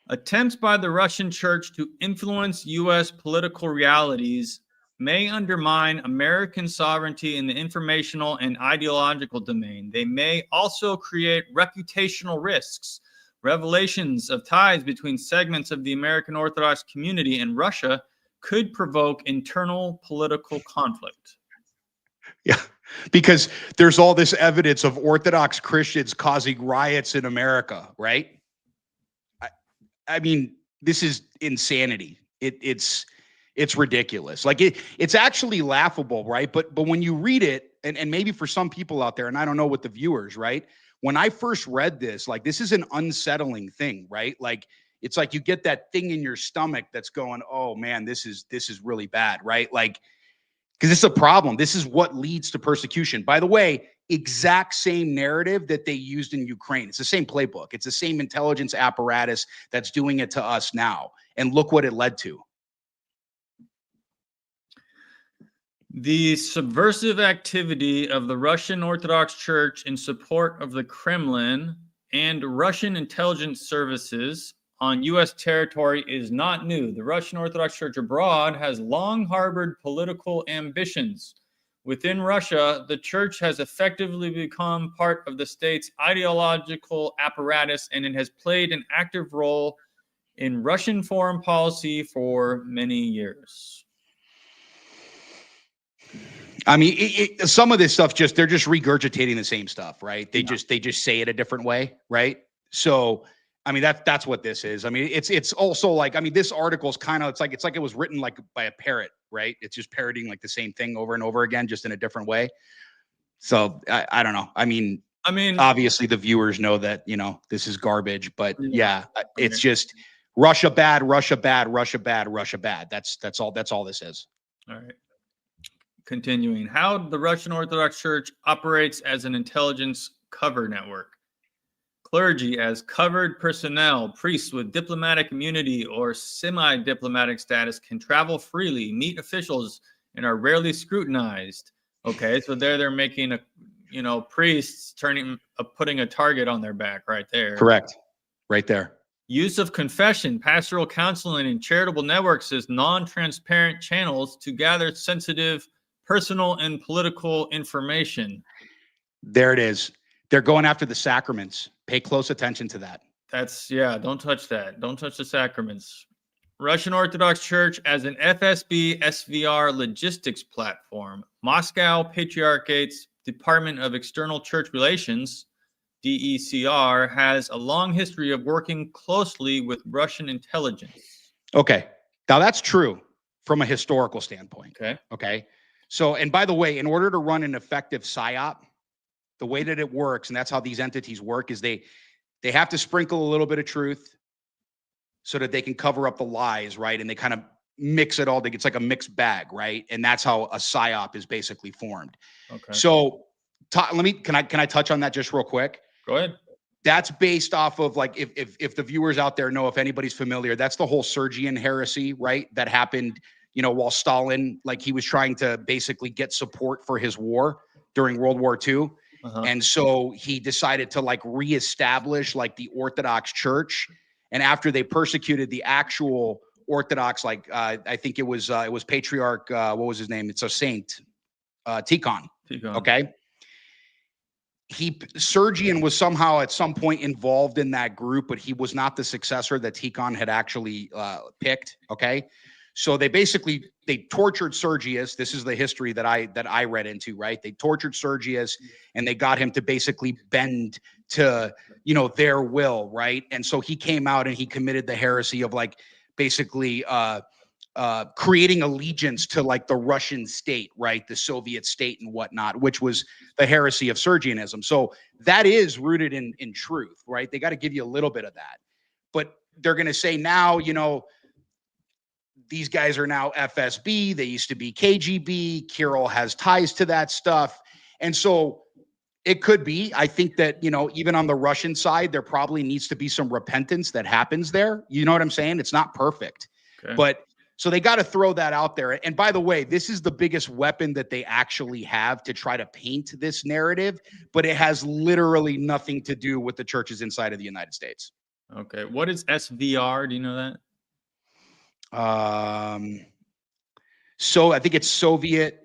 Attempts by the Russian Church to influence U.S. political realities may undermine American sovereignty in the informational and ideological domain. They may also create reputational risks. Revelations of ties between segments of the American Orthodox community and Russia could provoke internal political conflict. Yeah, because there's all this evidence of Orthodox Christians causing riots in America, right? I mean, this is insanity. It's ridiculous. Like it's actually laughable, right? But when you read it, and maybe for some people out there, and I don't know what the viewers, right? When I first read this, like this is an unsettling thing, right? Like it's like you get that thing in your stomach that's going, oh man, this is really bad, right? Like, because it's a problem. This is what leads to persecution. By the way, exact same narrative that they used in Ukraine. It's the same playbook. It's the same intelligence apparatus that's doing it to us now. And look what it led to. The subversive activity of the Russian Orthodox Church in support of the Kremlin and Russian intelligence services on U.S. territory is not new. The Russian Orthodox Church abroad has long harbored political ambitions. Within Russia, the church has effectively become part of the state's ideological apparatus, and it has played an active role in Russian foreign policy for many years. I mean, some of this stuff they're just regurgitating the same stuff, right? They just say it a different way, right? So, I mean, that's what this is. I mean, it's also like, I mean, this article is kind of, it's like it was written like by a parrot, right? It's just parroting like the same thing over and over again, just in a different way. So I don't know. I mean, obviously the viewers know that, this is garbage, but it's just Russia bad, Russia bad, Russia bad, Russia bad. That's all this is. All right. Continuing, how the Russian Orthodox Church operates as an intelligence cover network. Clergy as covered personnel, priests with diplomatic immunity or semi-diplomatic status can travel freely, meet officials, and are rarely scrutinized. Okay, so they're making priests putting a target on their back right there. Correct. Right there. Use of confession, pastoral counseling, and charitable networks as non-transparent channels to gather sensitive, personal, and political information. There it is. They're going after the sacraments. Pay close attention to that. That's, yeah, don't touch that. Don't touch the sacraments. Russian Orthodox Church as an FSB SVR logistics platform. Moscow Patriarchate's Department of External Church Relations, DECR, has a long history of working closely with Russian intelligence. Okay. Now that's true from a historical standpoint. Okay. Okay. So, and by the way, in order to run an effective PSYOP, the way that it works, and that's how these entities work, is they have to sprinkle a little bit of truth so that they can cover up the lies, right? And they kind of mix it all together. It's like a mixed bag, right? And that's how a PSYOP is basically formed. Okay. So can I touch on that just real quick? Go ahead. That's based off of, like, if the viewers out there know, if anybody's familiar, that's the whole Sergian heresy, right? That happened, while Stalin, like, he was trying to basically get support for his war during World War II. And so he decided to, like, reestablish, like, the Orthodox Church. And after they persecuted the actual Orthodox, like, I think it was Patriarch, what was his name? It's a saint, Tikhon. Okay. Sergian was somehow at some point involved in that group, but he was not the successor that Tikhon had actually picked. Okay. So they tortured Sergius. This is the history that I read into, right? They tortured Sergius and they got him to basically bend to, their will, right? And so he came out and he committed the heresy of, like, basically creating allegiance to, like, the Russian state, right? The Soviet state and whatnot, which was the heresy of Sergianism. So that is rooted in truth, right? They got to give you a little bit of that. But they're going to say now, these guys are now FSB. They used to be KGB. Kirill has ties to that stuff. And so it could be, I think that, even on the Russian side, there probably needs to be some repentance that happens there. You know what I'm saying? It's not perfect. Okay. But so they got to throw that out there. And by the way, this is the biggest weapon that they actually have to try to paint this narrative, but it has literally nothing to do with the churches inside of the United States. Okay. What is SVR? Do you know that? So I think it's Soviet,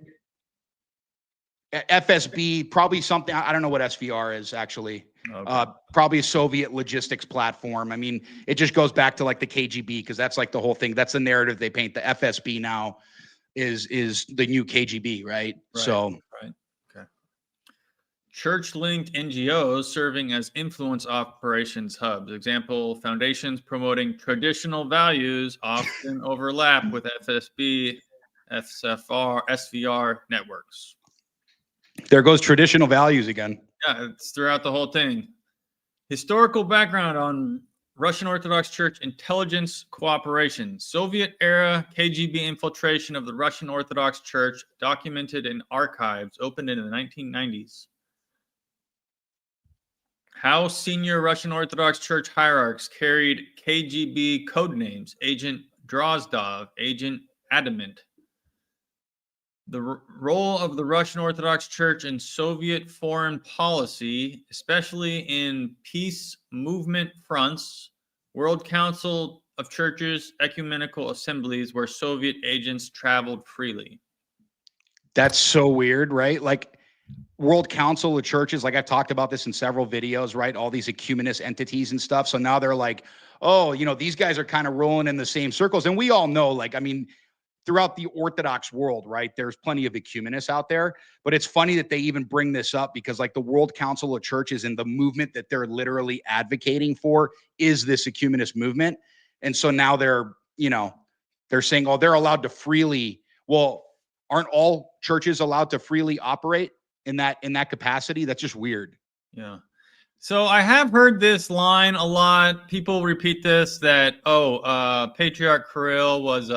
FSB, probably something. I don't know what SVR is actually. Okay. Probably a Soviet logistics platform. I mean, it just goes back to, like, the KGB, because that's, like, the whole thing. That's the narrative they paint. The FSB now is the new KGB, right? So, right. Okay. Church-linked NGOs serving as influence operations hubs. Example: foundations promoting traditional values often overlap with FSB, SFR, SVR networks. There goes traditional values again. Yeah, it's throughout the whole thing. Historical background on Russian Orthodox Church intelligence cooperation. Soviet-era KGB infiltration of the Russian Orthodox Church documented in archives opened in the 1990s. How senior Russian Orthodox Church hierarchs carried KGB codenames: Agent Drozdov, Agent Adamant. The role of the Russian Orthodox Church in Soviet foreign policy, especially in peace movement fronts, World Council of Churches, ecumenical assemblies where Soviet agents traveled freely. That's so weird, right? Like, World Council of Churches, like, I've talked about this in several videos, right? All these ecumenist entities and stuff. So now they're like, oh, these guys are kind of rolling in the same circles. And we all know, like, I mean, throughout the Orthodox world, right, there's plenty of ecumenists out there. But it's funny that they even bring this up, because, like, the World Council of Churches and the movement that they're literally advocating for is this ecumenist movement. And so now they're saying, oh, they're allowed to freely. Well, aren't all churches allowed to freely operate in that capacity? That's just weird. Yeah. So I have heard this line a lot. People repeat this, that, Patriarch Kirill was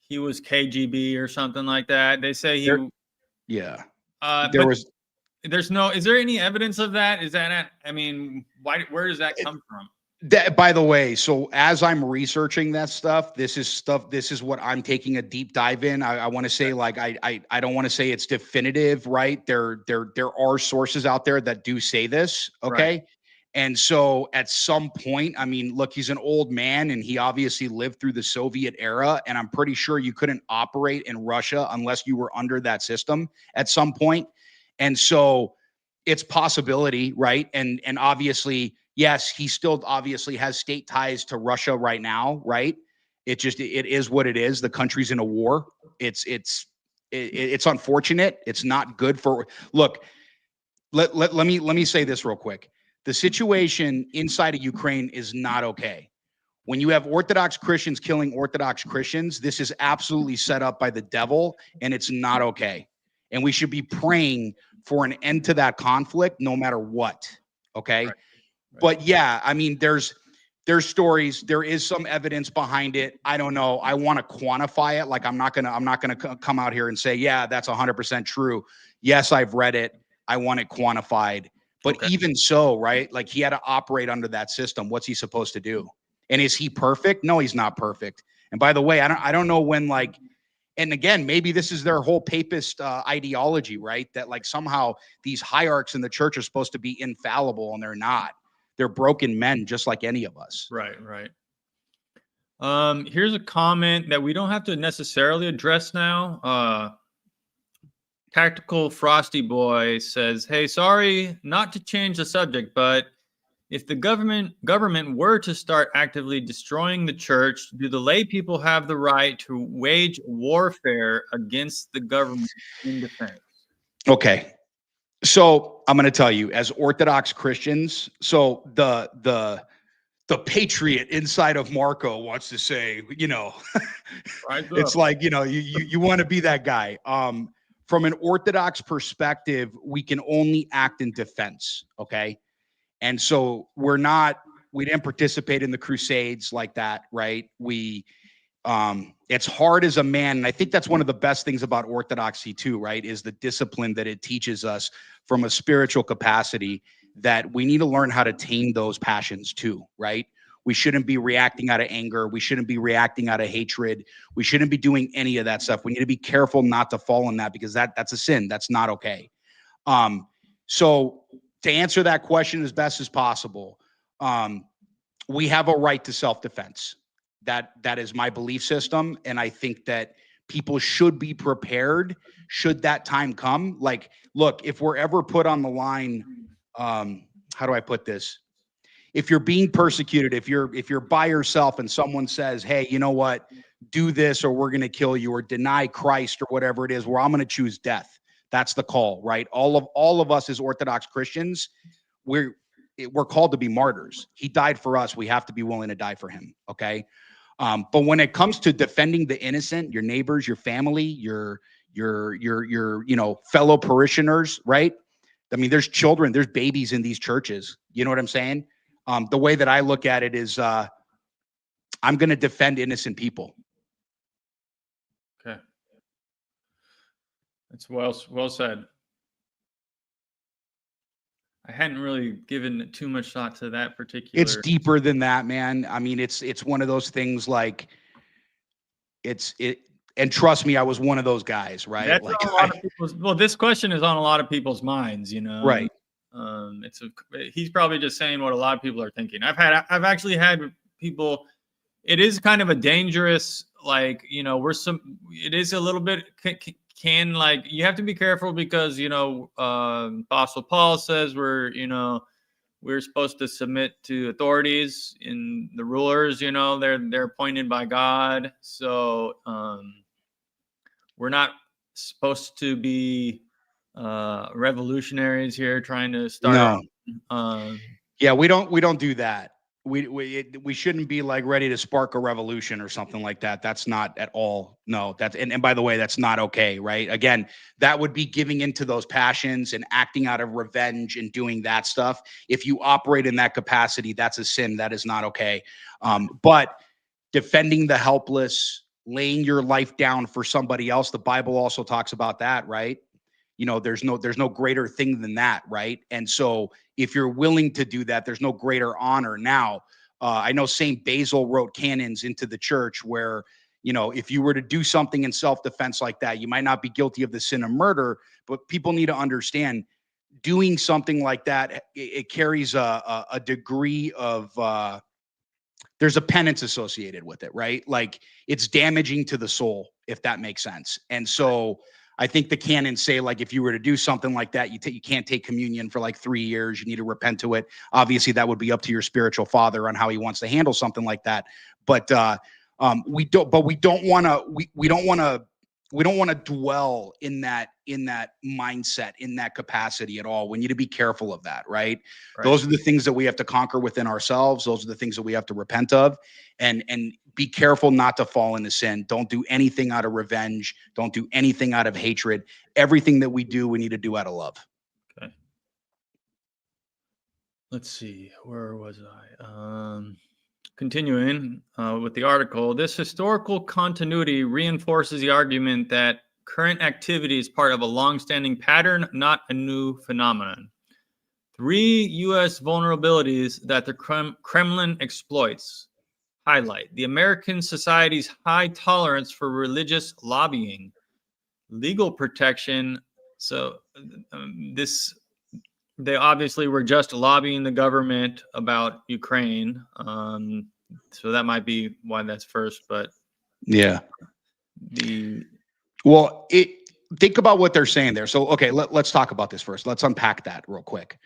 he was KGB or something like that. They say he. Yeah. There's no. Is there any evidence of that? Is that? I mean, where does that come from? By the way, so as I'm researching that stuff, this is what I'm taking a deep dive in. I want to say, like, I don't want to say it's definitive, right? There are sources out there that do say this, okay? Right. And so at some point, I mean, look, he's an old man and he obviously lived through the Soviet era. And I'm pretty sure you couldn't operate in Russia unless you were under that system at some point. And so it's possibility, right? And obviously, yes, he still obviously has state ties to Russia right now, right? It is what it is. The country's in a war. It's unfortunate. It's not good for, look, let me say this real quick. The situation inside of Ukraine is not okay. When you have Orthodox Christians killing Orthodox Christians, this is absolutely set up by the devil, and it's not okay. And we should be praying for an end to that conflict no matter what. Okay. Right. But yeah, I mean, there's stories, there is some evidence behind it. I don't know. I want to quantify it. Like I'm not gonna come out here and say, yeah, that's 100% true. Yes, I've read it. I want it quantified. But even so, right? Like he had to operate under that system. What's he supposed to do? And is he perfect? No, he's not perfect. And by the way, I don't know when, like, and again, maybe this is their whole papist ideology, right? That like somehow these hierarchs in the church are supposed to be infallible, and they're not. They're broken men just like any of us. Right. Here's a comment that we don't have to necessarily address now. Tactical Frosty Boy says, hey, sorry not to change the subject, but if the government were to start actively destroying the church, do the lay people have the right to wage warfare against the government in defense? Okay. So I'm going to tell you, as Orthodox Christians, so the patriot inside of Marko wants to say, you know, it's like, you know, you want to be that guy. From an Orthodox perspective, we can only act in defense. Okay. And so we didn't participate in the Crusades like that. Right. It's hard as a man. And I think that's one of the best things about Orthodoxy too, right? Is the discipline that it teaches us from a spiritual capacity, that we need to learn how to tame those passions too, right? We shouldn't be reacting out of anger. We shouldn't be reacting out of hatred. We shouldn't be doing any of that stuff. We need to be careful not to fall in that, because that's a sin. That's not okay. So to answer that question as best as possible, we have a right to self-defense. That is my belief system. And I think that people should be prepared should that time come. Like, look, if we're ever put on the line, how do I put this? If you're being persecuted, if you're by yourself and someone says, hey, you know what, do this or we're going to kill you, or deny Christ or whatever it is, where I'm going to choose death. That's the call, right? All of us as Orthodox Christians, we're called to be martyrs. He died for us. We have to be willing to die for him. Okay. But when it comes to defending the innocent, your neighbors, your family, your fellow parishioners, right? I mean, there's children, there's babies in these churches. You know what I'm saying? The way that I look at it is, I'm going to defend innocent people. Okay. That's well said. I hadn't really given too much thought to that particular. It's deeper than that, man. I mean, it's one of those things, like and trust me, I was one of those guys, right? That's like, on a lot of people's, well, this question is on a lot of people's minds, you know? Right. He's probably just saying what a lot of people are thinking. I've actually had people, it is kind of a dangerous, like, you know, it is a little bit, like, you have to be careful because, you know, Apostle Paul says we're supposed to submit to authorities and the rulers, you know, they're appointed by God. So we're not supposed to be revolutionaries here trying to start. No. Yeah, we don't do that. We shouldn't be like ready to spark a revolution or something like that. That's not at all. No, and by the way, that's not okay, right? Again, that would be giving into those passions and acting out of revenge and doing that stuff. If you operate in that capacity, that's a sin. That is not okay. But defending the helpless, laying your life down for somebody else, the Bible also talks about that, right? You know, there's no greater thing than that, right? And so if you're willing to do that, there's no greater honor. Now, I know St. Basil wrote canons into the church where, you know, if you were to do something in self-defense like that, you might not be guilty of the sin of murder, but people need to understand doing something like that, it carries a degree of there's a penance associated with it, right? Like it's damaging to the soul, if that makes sense. And so I think the canons say, like, if you were to do something like that, you can't take communion for like 3 years. You need to repent to it. Obviously, that would be up to your spiritual father on how he wants to handle something like that. But we don't want to we don't want to dwell in that mindset, in that capacity at all. We need to be careful of that, right? Those are the things that we have to conquer within ourselves. Those are the things that we have to repent of, and be careful not to fall into sin. Don't do anything out of revenge. Don't do anything out of hatred. Everything that we do, we need to do out of love. Okay. Let's see, where was I? Continuing with the article, this historical continuity reinforces the argument that current activity is part of a long-standing pattern, not a new phenomenon. 3 U.S. vulnerabilities that the Kremlin exploits highlight the American society's high tolerance for religious lobbying, legal protection. So they obviously were just lobbying the government about Ukraine. So that might be why that's first, but yeah. Think about what they're saying there. So, okay, let's talk about this first. Let's unpack that real quick.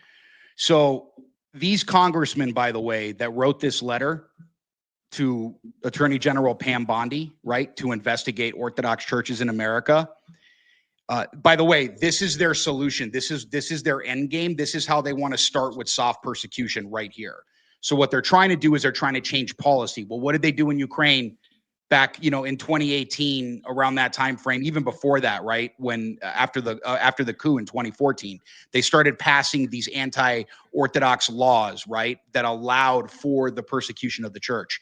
So these congressmen, by the way, that wrote this letter to Attorney General Pam Bondi, right, to investigate Orthodox churches in America. By the way, this is their solution. This is their end game. This is how they want to start with soft persecution right here. So what they're trying to do is they're trying to change policy. Well, what did they do in Ukraine back, in 2018, around that time frame, even before that, right? When after the coup in 2014, they started passing these anti-Orthodox laws, right, that allowed for the persecution of the church.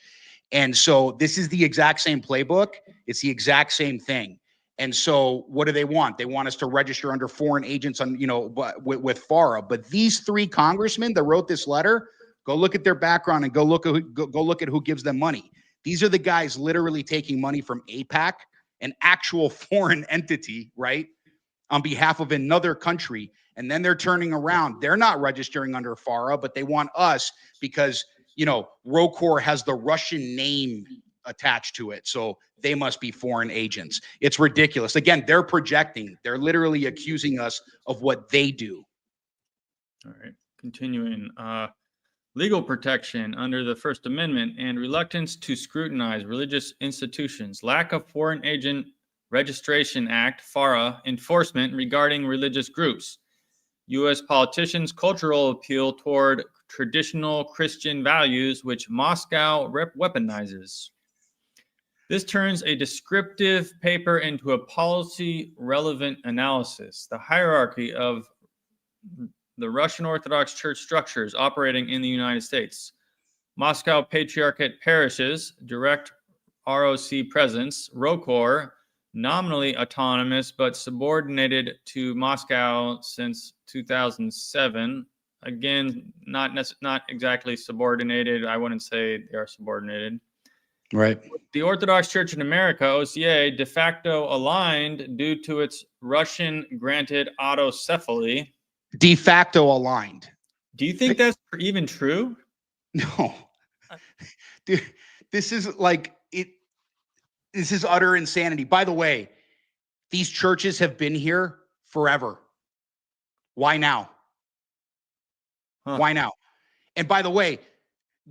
And so this is the exact same playbook. It's the exact same thing. And so what do they want? They want us to register under foreign agents on, with FARA. But these 3 congressmen that wrote this letter, go look at their background and go look at who gives them money. These are the guys literally taking money from AIPAC, an actual foreign entity, right, on behalf of another country. And then they're turning around. They're not registering under FARA, but they want us because, ROCOR has the Russian name attached to it. So they must be foreign agents. It's ridiculous. Again, they're projecting. They're literally accusing us of what they do. All right. Continuing. Legal protection under the First Amendment and reluctance to scrutinize religious institutions. Lack of Foreign Agent Registration Act, FARA, enforcement regarding religious groups. U.S. politicians' cultural appeal toward traditional Christian values, which Moscow weaponizes. This turns a descriptive paper into a policy-relevant analysis. The hierarchy of the Russian Orthodox Church structures operating in the United States. Moscow Patriarchate parishes, direct ROC presence, ROCOR, nominally autonomous but subordinated to Moscow since 2007. Again, not exactly subordinated. I wouldn't say they are subordinated. Right. The Orthodox Church in America, OCA, de facto aligned due to its Russian-granted autocephaly. De facto aligned. Do you think that's even true? No. Dude, this is like it. This is utter insanity. By the way, these churches have been here forever. Why now? Why now? And by the way,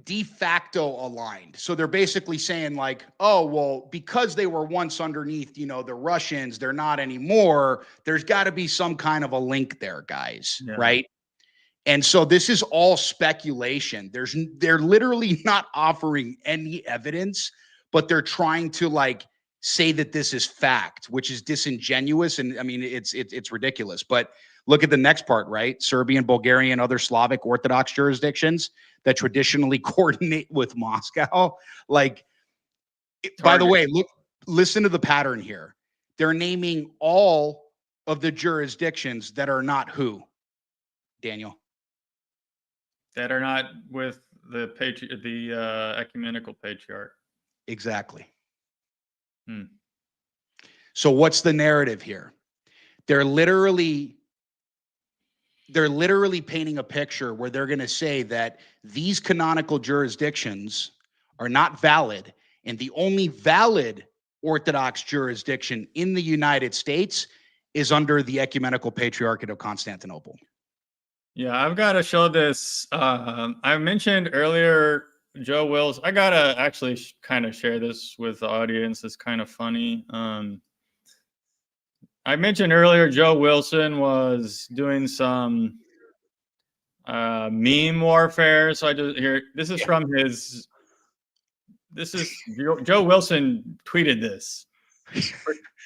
de facto aligned. So they're basically saying like, oh, well, because they were once underneath, the Russians, they're not anymore. There's got to be some kind of a link there, guys. Yeah. Right. And so this is all speculation. They're literally not offering any evidence, but they're trying to like say that this is fact, which is disingenuous. And I mean, it's ridiculous. But look at the next part, right? Serbian, Bulgarian, other Slavic Orthodox jurisdictions that traditionally coordinate with Moscow. Like, by the way, listen to the pattern here. They're naming all of the jurisdictions that are not who, Daniel? That are not with the ecumenical patriarch. Exactly. So what's the narrative here? They're literally they're literally painting a picture where they're going to say that these canonical jurisdictions are not valid, and the only valid Orthodox jurisdiction in the United States is under the Ecumenical Patriarchate of Constantinople. Yeah, I've got to show this. I mentioned earlier Joe Wills. I got to actually kind of share this with the audience. It's kind of funny. I mentioned earlier Joe Wilson was doing some meme warfare. So I just here, this is from his, this is Joe Wilson tweeted this.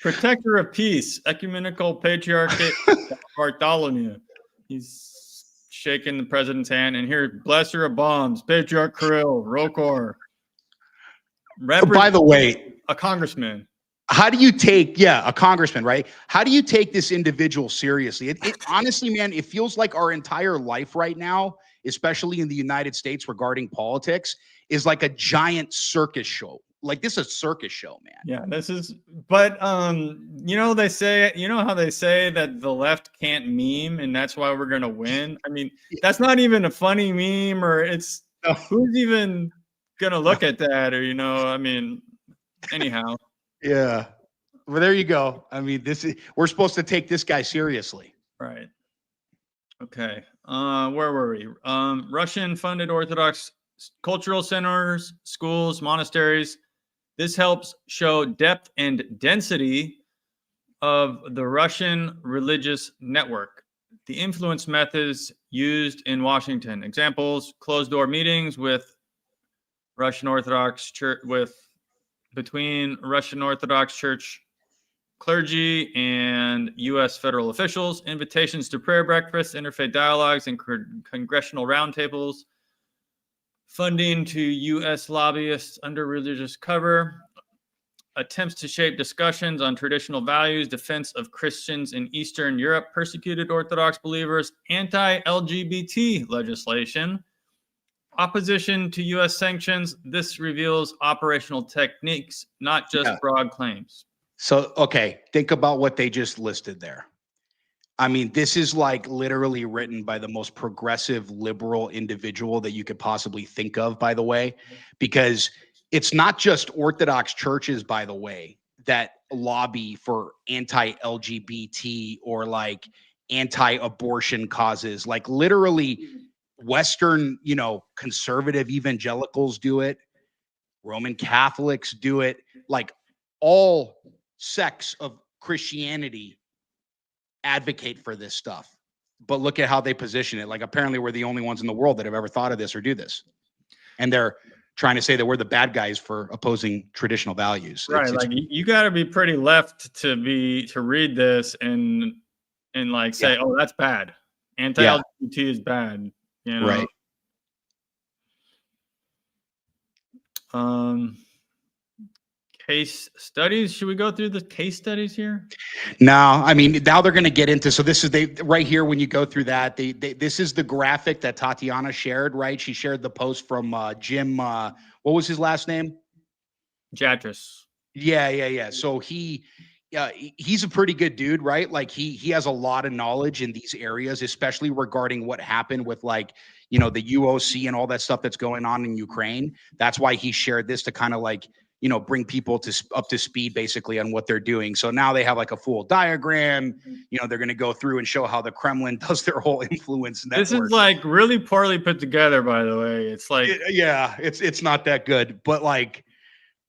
Protector of peace, Ecumenical Patriarchate Bartholomew. He's shaking the president's hand, and here, blesser of bombs, Patriarch Kirill, Rokor. By the way, a congressman. How do you take, a congressman, right? How do you take this individual seriously? It honestly, man, it feels like our entire life right now, especially in the United States regarding politics, is like a giant circus show. Like this is a circus show, man. Yeah, this is, but they say, how they say that the left can't meme and that's why we're gonna win. I mean, that's not even a funny meme, or it's who's even gonna look at that, or anyhow. Yeah. Well, there you go. I mean, we're supposed to take this guy seriously. Right. Okay. Where were we? Russian-funded Orthodox cultural centers, schools, monasteries. This helps show depth and density of the Russian religious network. The influence methods used in Washington. Examples: closed-door meetings with Russian Orthodox Church, between Russian Orthodox Church clergy and U.S. federal officials, invitations to prayer breakfasts, interfaith dialogues, and congressional roundtables, funding to U.S. lobbyists under religious cover, attempts to shape discussions on traditional values, defense of Christians in Eastern Europe, persecuted Orthodox believers, anti-LGBT legislation, opposition to U.S. sanctions. This reveals operational techniques, not just broad claims. So, okay, think about what they just listed there. I mean, this is like literally written by the most progressive liberal individual that you could possibly think of, by the way, because it's not just Orthodox churches, by the way, that lobby for anti-LGBT or like anti-abortion causes. Like literally Western, conservative evangelicals do it. Roman Catholics do it. Like all sects of Christianity advocate for this stuff. But look at how they position it. Like apparently we're the only ones in the world that have ever thought of this or do this. And they're trying to say that we're the bad guys for opposing traditional values. Right. Like you got to be pretty left to read this and like say, oh, that's bad. Anti-LGBT is bad. Right. Case studies. Should we go through the case studies here? No, I mean, now they're going to get into, so this is right here. When you go through that, this is the graphic that Tatiana shared, right? She shared the post from Jim, what was his last name? Jatris. Yeah. So he's a pretty good dude, right? Like he has a lot of knowledge in these areas, especially regarding what happened with like, the UOC and all that stuff that's going on in Ukraine. That's why he shared this to kind of like, bring people up to speed basically on what they're doing. So now they have like a full diagram, they're going to go through and show how the Kremlin does their whole influence network. This is like really poorly put together, by the way. It's like, it's not that good, but like,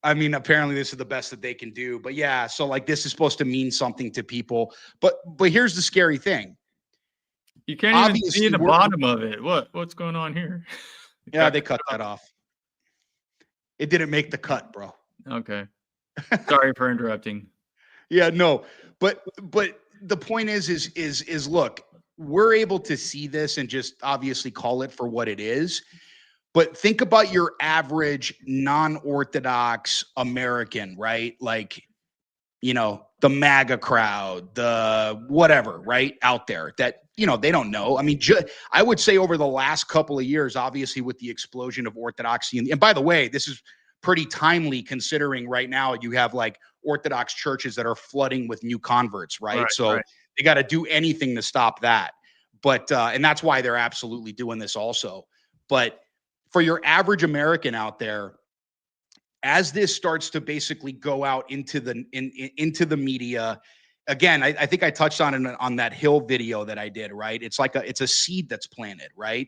I mean, apparently this is the best that they can do, but so like this is supposed to mean something to people, but here's the scary thing. You can't even see the bottom of it. What's going on here? Yeah, they cut that off. It didn't make the cut, bro. Okay. Sorry for interrupting. Yeah, no. But the point is look, we're able to see this and just obviously call it for what it is. But think about your average non-Orthodox American, right? Like, the MAGA crowd, the whatever, right? Out there that, they don't know. I mean, I would say over the last couple of years, obviously with the explosion of Orthodoxy. And by the way, this is pretty timely considering right now you have like Orthodox churches that are flooding with new converts, right? They got to do anything to stop that. But and that's why they're absolutely doing this also. But for your average American out there, as this starts to basically go out into the into the media, again, I think I touched on it on that Hill video that I did, right? It's like it's a seed that's planted, right?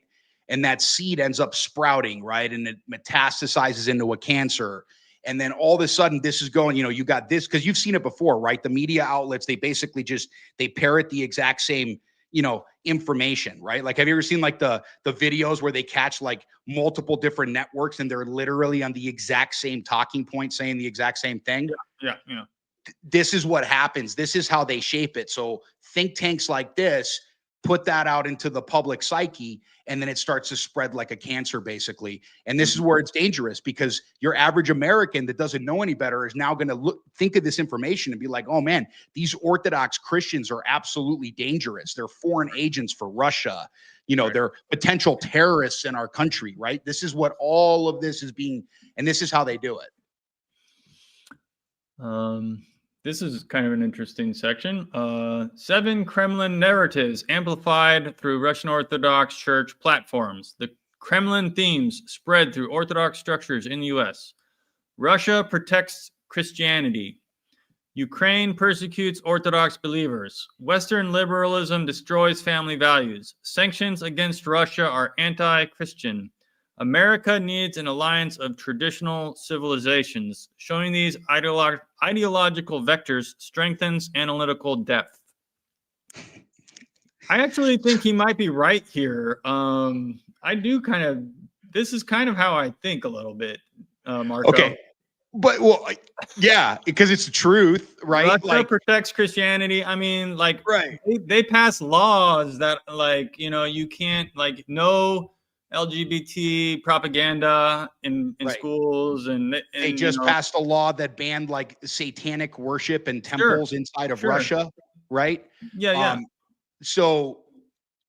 And that seed ends up sprouting, right? And it metastasizes into a cancer. And then all of a sudden, this is going, you got this, because you've seen it before, right? The media outlets, they basically just, they parrot the exact same, information, right? Like, have you ever seen like the videos where they catch like multiple different networks and they're literally on the exact same talking point saying the exact same thing? Yeah. This is what happens. This is how they shape it. So think tanks like this put that out into the public psyche, and then it starts to spread like a cancer, basically. And this is where it's dangerous, because your average American that doesn't know any better is now going to think of this information and be like, oh man, these Orthodox Christians are absolutely dangerous. They're foreign agents for Russia. They're potential terrorists in our country, right? This is what all of this is being, and this is how they do it. This is kind of an interesting section. 7 Kremlin narratives amplified through Russian Orthodox Church platforms. The Kremlin themes spread through Orthodox structures in the U.S. Russia protects Christianity. Ukraine persecutes Orthodox believers. Western liberalism destroys family values. Sanctions against Russia are anti-Christian. America needs an alliance of traditional civilizations. Showing these ideological vectors strengthens analytical depth. I actually think he might be right here. This is kind of how I think a little bit, Marko. Okay. But yeah, because it's the truth, right? Russia protects Christianity. I mean, right. They pass laws that, you can't, no LGBT propaganda in right. schools, and they just passed a law that banned like satanic worship and temples inside of Russia, right? Yeah. So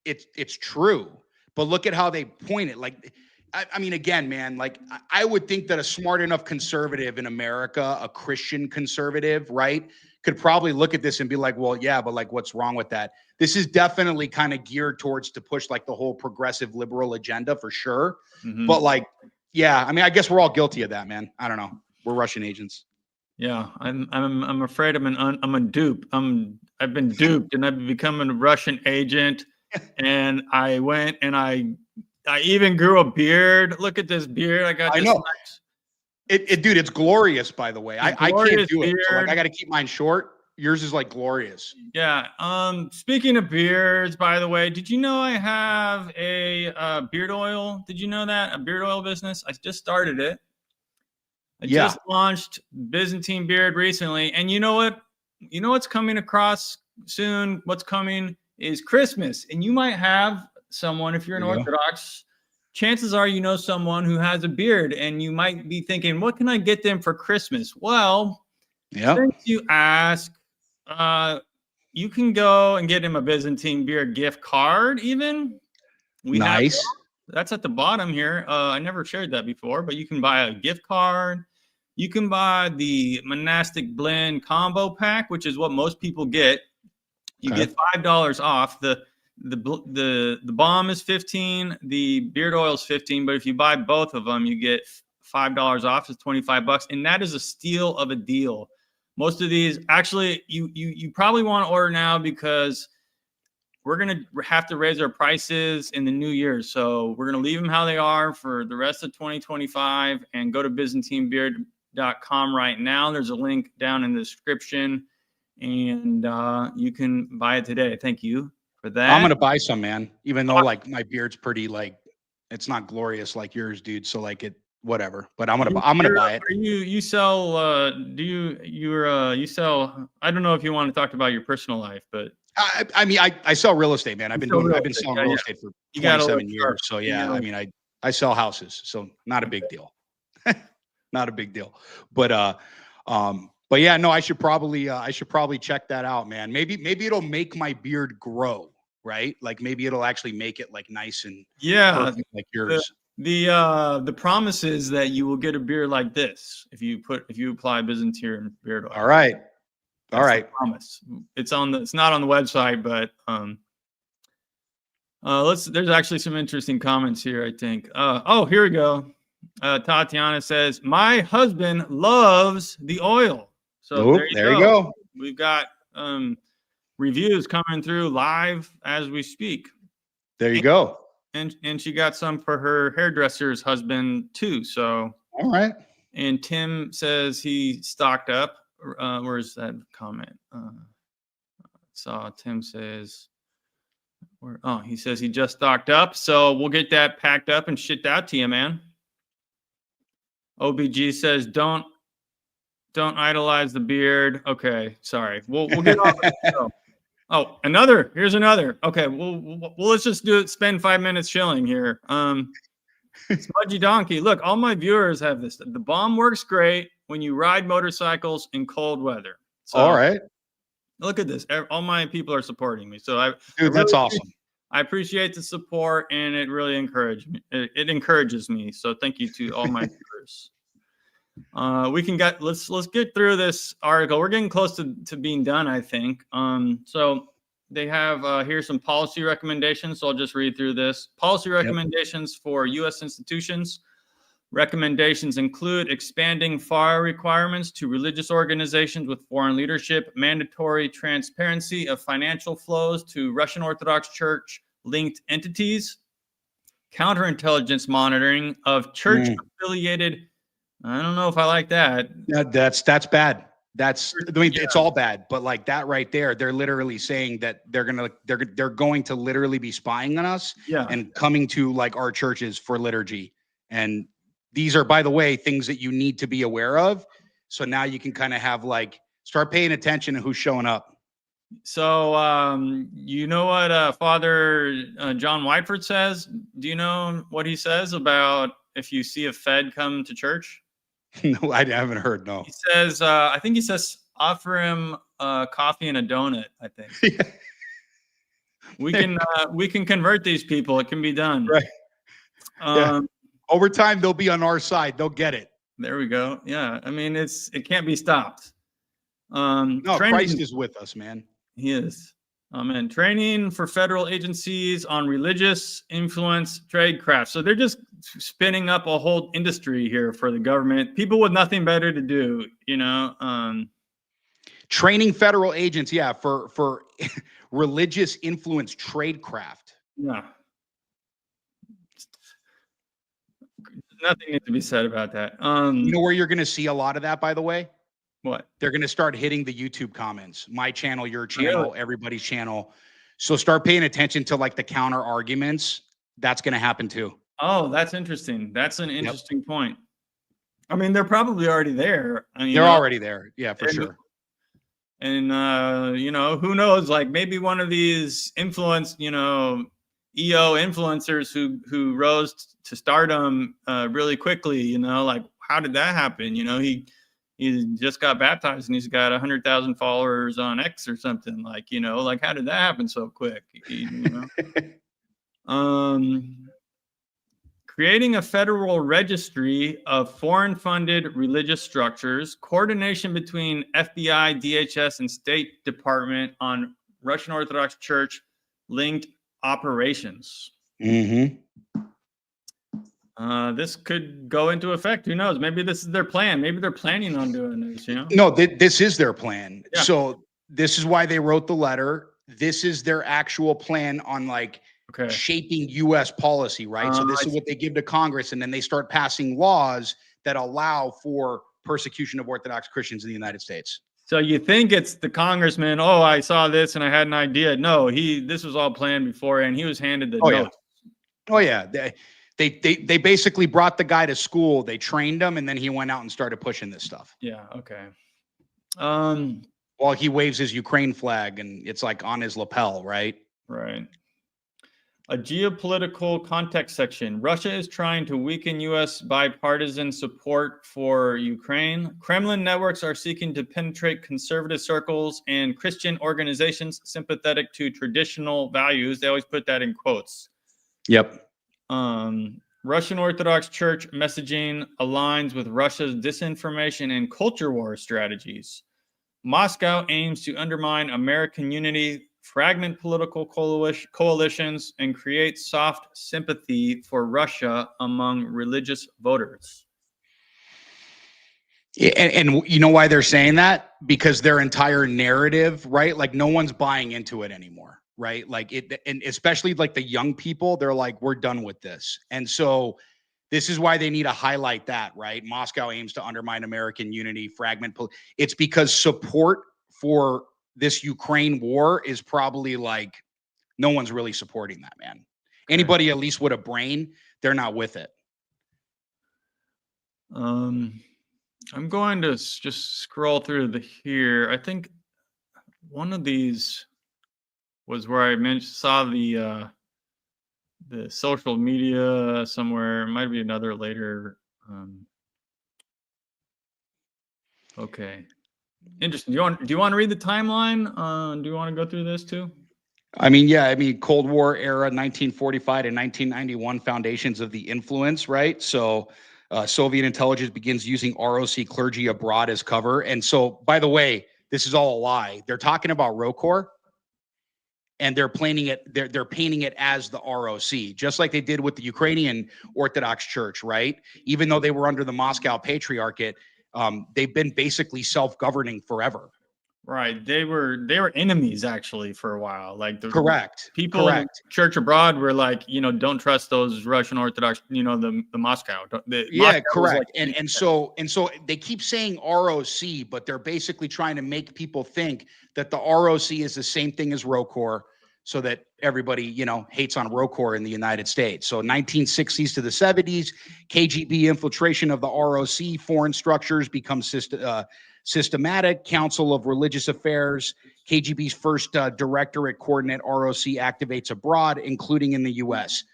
it's true, but look at how they point it. Like, I mean, again, man, like I would think that a smart enough conservative in America, a Christian conservative, right, could probably look at this and be like, well, yeah, but like, what's wrong with that? This is definitely kind of geared towards to push like the whole progressive liberal agenda for sure. Mm-hmm. But like, yeah, I mean, I guess we're all guilty of that, man. I don't know. We're Russian agents. Yeah, I'm afraid I'm a dupe. I've been duped, and I've become a Russian agent. And I went and I even grew a beard. Look at this beard. I know. Dude, it's glorious, by the way. I can't do it. So like, I got to keep mine short. Yours is like glorious. Yeah. Speaking of beards, by the way, did you know I have a beard oil? Did you know that? A beard oil business? I just started it. I just launched Byzantine beard recently. And you know what? You know what's coming across soon? What's coming is Christmas. And you might have someone, if you're an Orthodox, chances are you know someone who has a beard, and you might be thinking, what can I get them for Christmas? Well, since you ask, you can go and get him a Byzantine beard gift card even. Nice. That's at the bottom here. I never shared that before, but you can buy a gift card. You can buy the Monastic Blend combo pack, which is what most people get. You get $5 off. The balm is $15, the beard oil is $15, but if you buy both of them, you get $5 off. It's $25, and that is a steal of a deal. Most of these, actually, you probably want to order now, because we're gonna have to raise our prices in the new year. So we're gonna leave them how they are for the rest of 2025, and go to ByzantineBeard.com right now. There's a link down in the description, and you can buy it today. Thank you for that. I'm gonna buy some, man. Even though like my beard's pretty, like, it's not glorious like yours, dude. So like it, whatever. But I'm gonna buy it. You sell? You sell? I don't know if you want to talk about your personal life, but I mean, I sell real estate, man. I've been selling real estate for 27 years. So yeah, I mean, I sell houses, so not a big deal. Not a big deal. But yeah, no, I should probably check that out, man. Maybe it'll make my beard grow, right? Like maybe it'll actually make it like nice and perfect like yours. The promise is that you will get a beard like this if you apply Byzantine beard oil. All right. All right. Promise. It's not on the website, but There's actually some interesting comments here, I think. Oh, here we go. Tatiana says, my husband loves the oil. So there you go. We've got reviews coming through live as we speak. There you go. And she got some for her hairdresser's husband too. So all right. And Tim says he stocked up. Where's that comment? Tim says, he says he just stocked up. So we'll get that packed up and shipped out to you, man. OBG says, don't idolize the beard. Okay, sorry. We'll get off of the show. Oh, here's another. Okay, well, let's just do it. Spend 5 minutes chilling here. Smudgy Donkey. Look, all my viewers have this. The bomb works great when you ride motorcycles in cold weather. So, all right. Look at this. All my people are supporting me. So that's awesome. I appreciate the support, and it really encourages me. It encourages me. So thank you to all my viewers. Let's get through this article. We're getting close to being done, I think. So they have here's some policy recommendations. So I'll just read through this. Policy recommendations for U.S. institutions. Recommendations include expanding FAR requirements to religious organizations with foreign leadership, mandatory transparency of financial flows to Russian Orthodox Church linked entities, counterintelligence monitoring of church affiliated. I don't know if I like that. Yeah, that's bad. It's all bad. But like that right there, they're literally saying that they're going to literally be spying on us and coming to like our churches for liturgy. And these are, by the way, things that you need to be aware of. So now you can kind of have start paying attention to who's showing up. So you know what Father John Whiteford says? Do you know what he says about if you see a Fed come to church? No, I haven't heard. No. He says, I think he says, offer him coffee and a donut. I think we can convert these people. It can be done. Right. Over time, they'll be on our side. They'll get it. There we go. Yeah. I mean, it can't be stopped. Christ is with us, man. He is. Amen. Training for federal agencies on religious influence tradecraft. So they're just spinning up a whole industry here for the government. People with nothing better to do, Training federal agents, for religious influence tradecraft. Yeah. Nothing needs to be said about that. You know where you're going to see a lot of that, by the way? What? They're going to start hitting the YouTube comments. My channel, your channel, everybody's channel. So start paying attention to the counter arguments. That's going to happen too. Oh, that's interesting. That's an interesting point. I mean, they're probably already there. They're already there. Yeah, for sure. And, who knows? Maybe one of these influenced, EO influencers who rose to stardom really quickly, how did that happen? He just got baptized and he's got 100,000 followers on X or something. How did that happen so quick? Creating a federal registry of foreign-funded religious structures, coordination between FBI, DHS, and State Department on Russian Orthodox Church linked operations. Mm-hmm. This could go into effect. Who knows? Maybe this is their plan. Maybe they're planning on doing this, No, this is their plan. Yeah. So this is why they wrote the letter. This is their actual plan on shaping U.S. policy, right? So this is what they give to Congress, and then they start passing laws that allow for persecution of Orthodox Christians in the United States. So you think it's the congressman, oh, I saw this and I had an idea. No, this was all planned before, and he was handed the notes. Oh, yeah. They basically brought the guy to school. They trained him, and then he went out and started pushing this stuff. Yeah. Okay. While he waves his Ukraine flag, and it's on his lapel, right? Right. A geopolitical context section. Russia is trying to weaken U.S. bipartisan support for Ukraine. Kremlin networks are seeking to penetrate conservative circles and Christian organizations sympathetic to traditional values. They always put that in quotes. Yep. Russian Orthodox Church messaging aligns with Russia's disinformation and culture war strategies. Moscow aims to undermine American unity fragment political coalitions, and create soft sympathy for Russia among religious voters. And you know why they're saying that? Because their entire narrative, right? Like no one's buying into it anymore, right? Like it, and especially like the young people, they're like, we're done with this. And so this is why they need to highlight that, right? Moscow aims to undermine American unity, fragment. It's because support for this Ukraine war is probably like, no one's really supporting that, man. Anybody at least with a brain, they're not with it. I'm going to just scroll through here. I think one of these was where I saw the social media somewhere. It might be another later. Okay, interesting. Do you want to read the timeline? Do you want to go through this too? I mean, yeah. I mean, Cold War era, 1945 to 1991, foundations of the influence, right? So. Soviet intelligence begins using ROC clergy abroad as cover. And so, by the way, this is all a lie. They're talking about ROCOR, and they're painting it as the ROC, just like they did with the Ukrainian Orthodox Church, right? Even though they were under the Moscow Patriarchate, they've been basically self-governing forever. Right. They were enemies actually for a while. Like the people in the church abroad were like, don't trust those Russian Orthodox, the Moscow. Moscow correct. Like, and so they keep saying ROC, but they're basically trying to make people think that the ROC is the same thing as ROCOR, so that everybody, hates on ROCOR in the United States. So 1960s to the 70s, KGB infiltration of the ROC foreign structures becomes systematic. Council of Religious Affairs, KGB's first directorate coordinate ROC activates abroad, including in the U.S.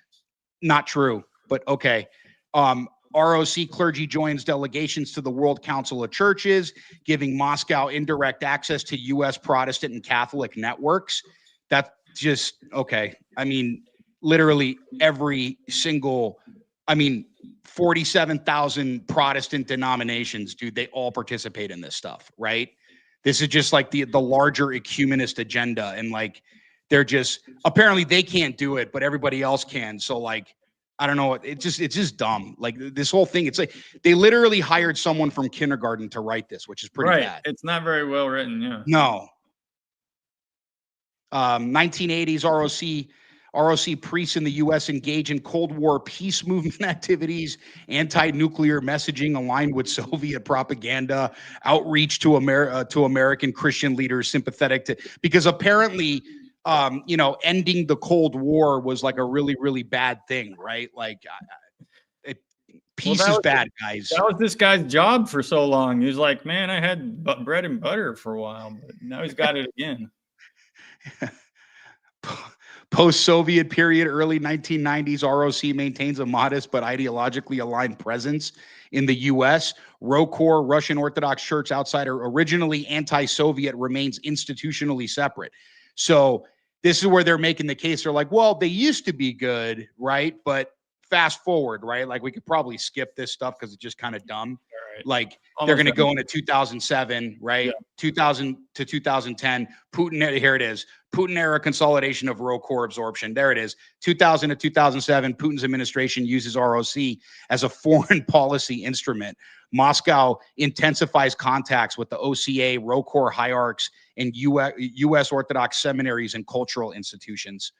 Not true, but okay. ROC clergy joins delegations to the World Council of Churches, giving Moscow indirect access to U.S. Protestant and Catholic networks. That's just okay. I mean, literally every single, 47,000 Protestant denominations, dude, they all participate in this stuff, right? This is just like the larger ecumenist agenda. And like, they're just, apparently they can't do it, but everybody else can. So like, I don't know. It's just dumb. Like this whole thing, it's like they literally hired someone from kindergarten to write this, which is pretty bad. It's not very well written. Yeah. No. 1980s ROC priests in the U.S. engage in Cold War peace movement activities, anti-nuclear messaging aligned with Soviet propaganda, outreach to American Christian leaders sympathetic to, because apparently, ending the Cold War was like a really, really bad thing, right? Like, peace is bad, guys. That was this guy's job for so long. He was like, man, I had bread and butter for a while, but now he's got it again. Post-Soviet period, early 1990s, ROC maintains a modest but ideologically aligned presence in the U.S. ROCOR, Russian Orthodox Church outsider, originally anti-Soviet, remains institutionally separate. So this is where they're making the case. They're like, well, they used to be good, right? But fast forward, right? Like we could probably skip this stuff because it's just kind of dumb. Right. Like they're going to go into 2007, right? Yeah. 2000 to 2010, Putin, here it is. Putin era consolidation of ROCOR absorption. There it is. 2000 to 2007, Putin's administration uses ROC as a foreign policy instrument. Moscow intensifies contacts with the OCA, ROCOR hierarchs, and U.S. Orthodox seminaries and cultural institutions.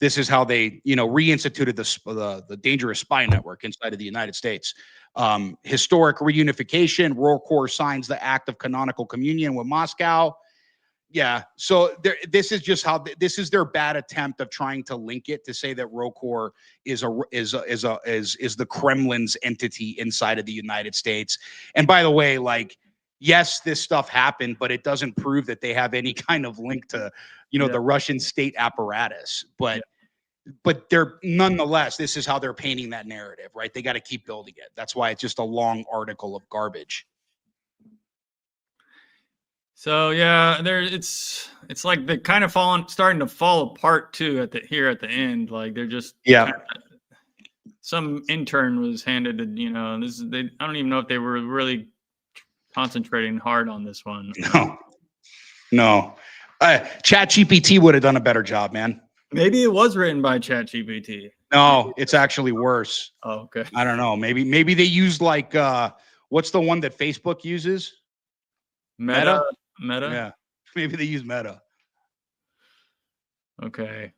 This is how they, reinstituted the dangerous spy network inside of the United States. Historic reunification. ROCOR signs the Act of Canonical Communion with Moscow. Yeah. So this is just how this is their bad attempt of trying to link it to say that ROCOR is the Kremlin's entity inside of the United States. And by the way, like, yes, this stuff happened, but it doesn't prove that they have any kind of link to, the Russian state apparatus. But they're nonetheless, this is how they're painting that narrative, right? They got to keep building it. That's why it's just a long article of garbage. So yeah, it's like they're kind of starting to fall apart too at the end. Like they're just some intern was handed to, I don't even know if they were really concentrating hard on this one. No. ChatGPT would have done a better job, man. Maybe it was written by ChatGPT. No, it's actually worse. Oh, okay. I don't know. Maybe they use like what's the one that Facebook uses? Meta. Yeah. Maybe they use Meta. Okay.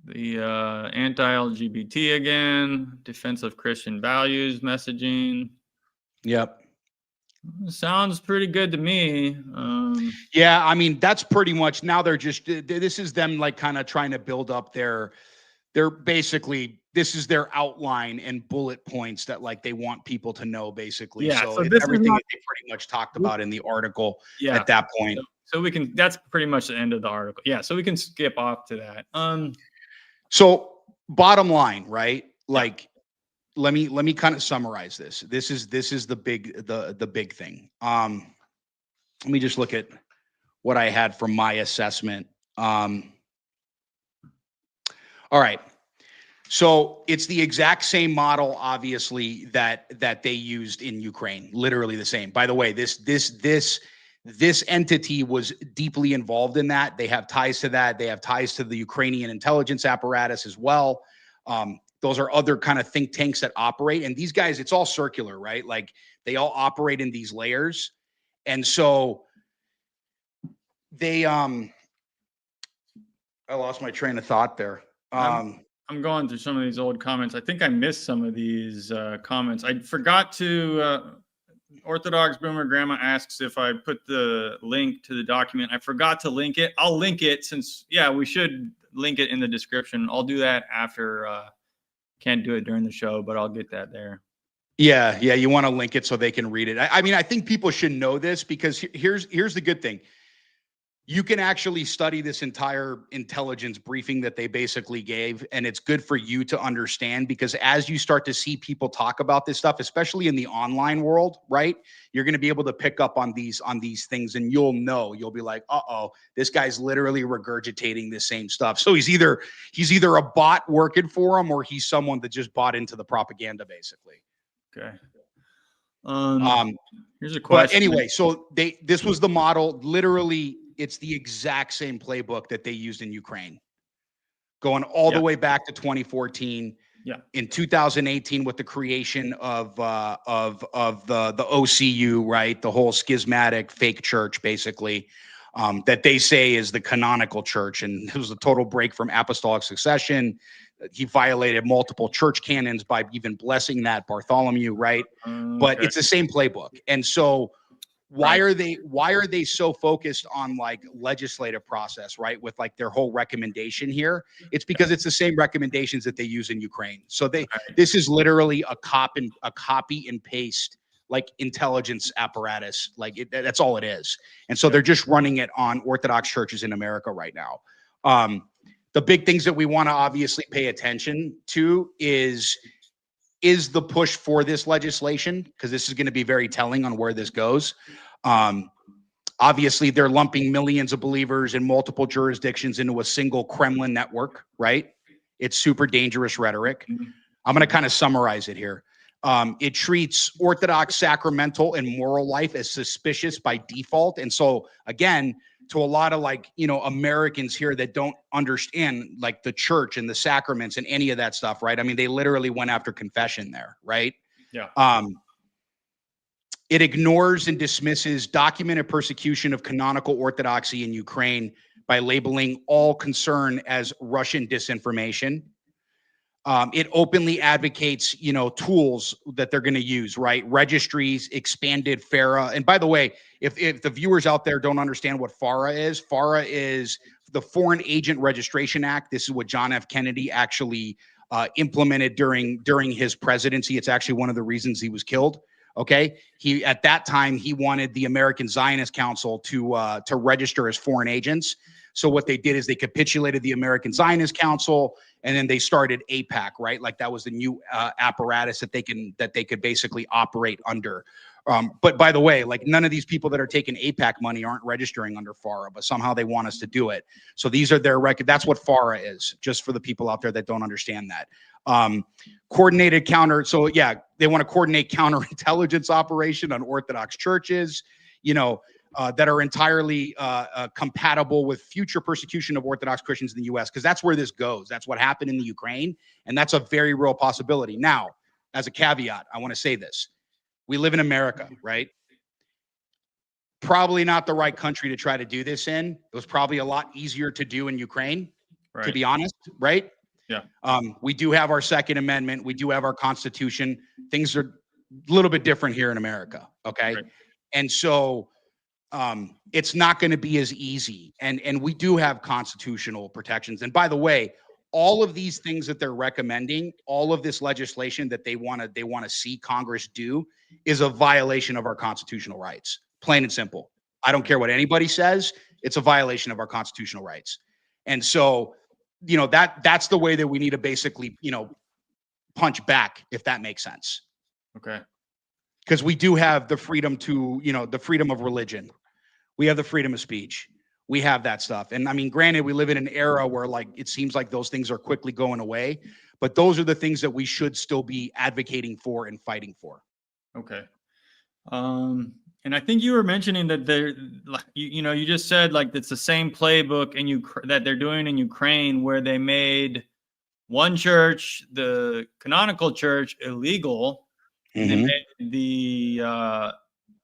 The anti-LGBT again, defense of Christian values messaging. Yep. Sounds pretty good to me. Yeah, I mean, that's pretty much now they're just, this is them like kind of trying to build up they're basically, this is their outline and bullet points that like they want people to know basically. Yeah, So so it's this is everything not- that they pretty much talked about in the article Yeah. at that point. So we can, that's pretty much the end of the article. Yeah, so we can skip off to that. So bottom line, right? Like, let me kind of summarize this. This is the big thing. Let me just look at what I had from my assessment. All right. So it's the exact same model, obviously, that they used in Ukraine. Literally the same. By the way, this entity was deeply involved in that. They have ties to that. They have ties to the Ukrainian intelligence apparatus as well. Those are other kind of think tanks that operate. And these guys, it's all circular, right? Like they all operate in these layers. And so they I lost my train of thought there. I'm going through some of these old comments. I think I missed some of these comments. I forgot to Orthodox Boomer Grandma asks if I put the link to the document. I forgot to link it. I'll link it since, yeah, we should link it in the description. I'll do that after. Can't do it during the show, but I'll get that there. Yeah. You want to link it so they can read it. I mean, I think people should know this because here's the good thing. You can actually study this entire intelligence briefing that they basically gave, and it's good for you to understand because as you start to see people talk about this stuff, especially in the online world, right? You're going to be able to pick up on these things, and you'll be like, uh-oh, this guy's literally regurgitating the same stuff. So he's either a bot working for him or he's someone that just bought into the propaganda, basically. Okay. Here's a question. But anyway, so this was the model, literally. It's the exact same playbook that they used in Ukraine, going all the way back to 2014. Yeah. In 2018, with the creation of the OCU, right, the whole schismatic fake church, basically, that they say is the canonical church, and it was a total break from apostolic succession. He violated multiple church canons by even blessing that Bartholomew, right? But it's the same playbook, and so. Why are they so focused on like legislative process, right? With like their whole recommendation here, it's because it's the same recommendations that they use in Ukraine. So this is literally a copy and paste like intelligence apparatus. Like that's all it is. And so they're just running it on Orthodox churches in America right now. The big things that we want to obviously pay attention to is the push for this legislation, because this is going to be very telling on where this goes. Obviously, they're lumping millions of believers in multiple jurisdictions into a single Kremlin network, right? It's super dangerous rhetoric. I'm going to kind of summarize it here. It treats Orthodox sacramental and moral life as suspicious by default. And so, again, to a lot of like, Americans here that don't understand like the church and the sacraments and any of that stuff, right? I mean, they literally went after confession there, right? Yeah. It ignores and dismisses documented persecution of canonical Orthodoxy in Ukraine by labeling all concern as Russian disinformation. It openly advocates, tools that they're going to use, right? Registries, expanded FARA. And by the way, if the viewers out there don't understand what FARA is the Foreign Agent Registration Act. This is what John F. Kennedy actually implemented during his presidency. It's actually one of the reasons he was killed. Okay. At that time, he wanted the American Zionist Council to register as foreign agents. So what they did is they capitulated the American Zionist Council, and then they started AIPAC, right? Like that was the new apparatus that they could basically operate under. But by the way, like none of these people that are taking AIPAC money aren't registering under FARA, but somehow they want us to do it. So these are their record. That's what FARA is, just for the people out there that don't understand that. Coordinated counter. So yeah, they want to coordinate counterintelligence operation on Orthodox churches. that are entirely compatible with future persecution of Orthodox Christians in the U.S., because that's where this goes. That's what happened in the Ukraine, and that's a very real possibility. Now, as a caveat, I want to say this. We live in America, right? Probably not the right country to try to do this in. It was probably a lot easier to do in Ukraine, to be honest, right? Yeah. We do have our Second Amendment. We do have our Constitution. Things are a little bit different here in America, okay? Right. And so it's not going to be as easy. And we do have constitutional protections. And by the way, all of these things that they're recommending, all of this legislation that they want to see Congress do is a violation of our constitutional rights. Plain and simple. I don't care what anybody says. It's a violation of our constitutional rights. And so, that's the way that we need to basically, punch back, if that makes sense. Okay. Because we do have the freedom to, the freedom of religion. We have the freedom of speech. We have that stuff. And I mean, granted, we live in an era where it seems like those things are quickly going away, but those are the things that we should still be advocating for and fighting for. Okay. And I think you were mentioning that you just said it's the same playbook that they're doing in Ukraine, where they made one church, the canonical church, illegal. And they made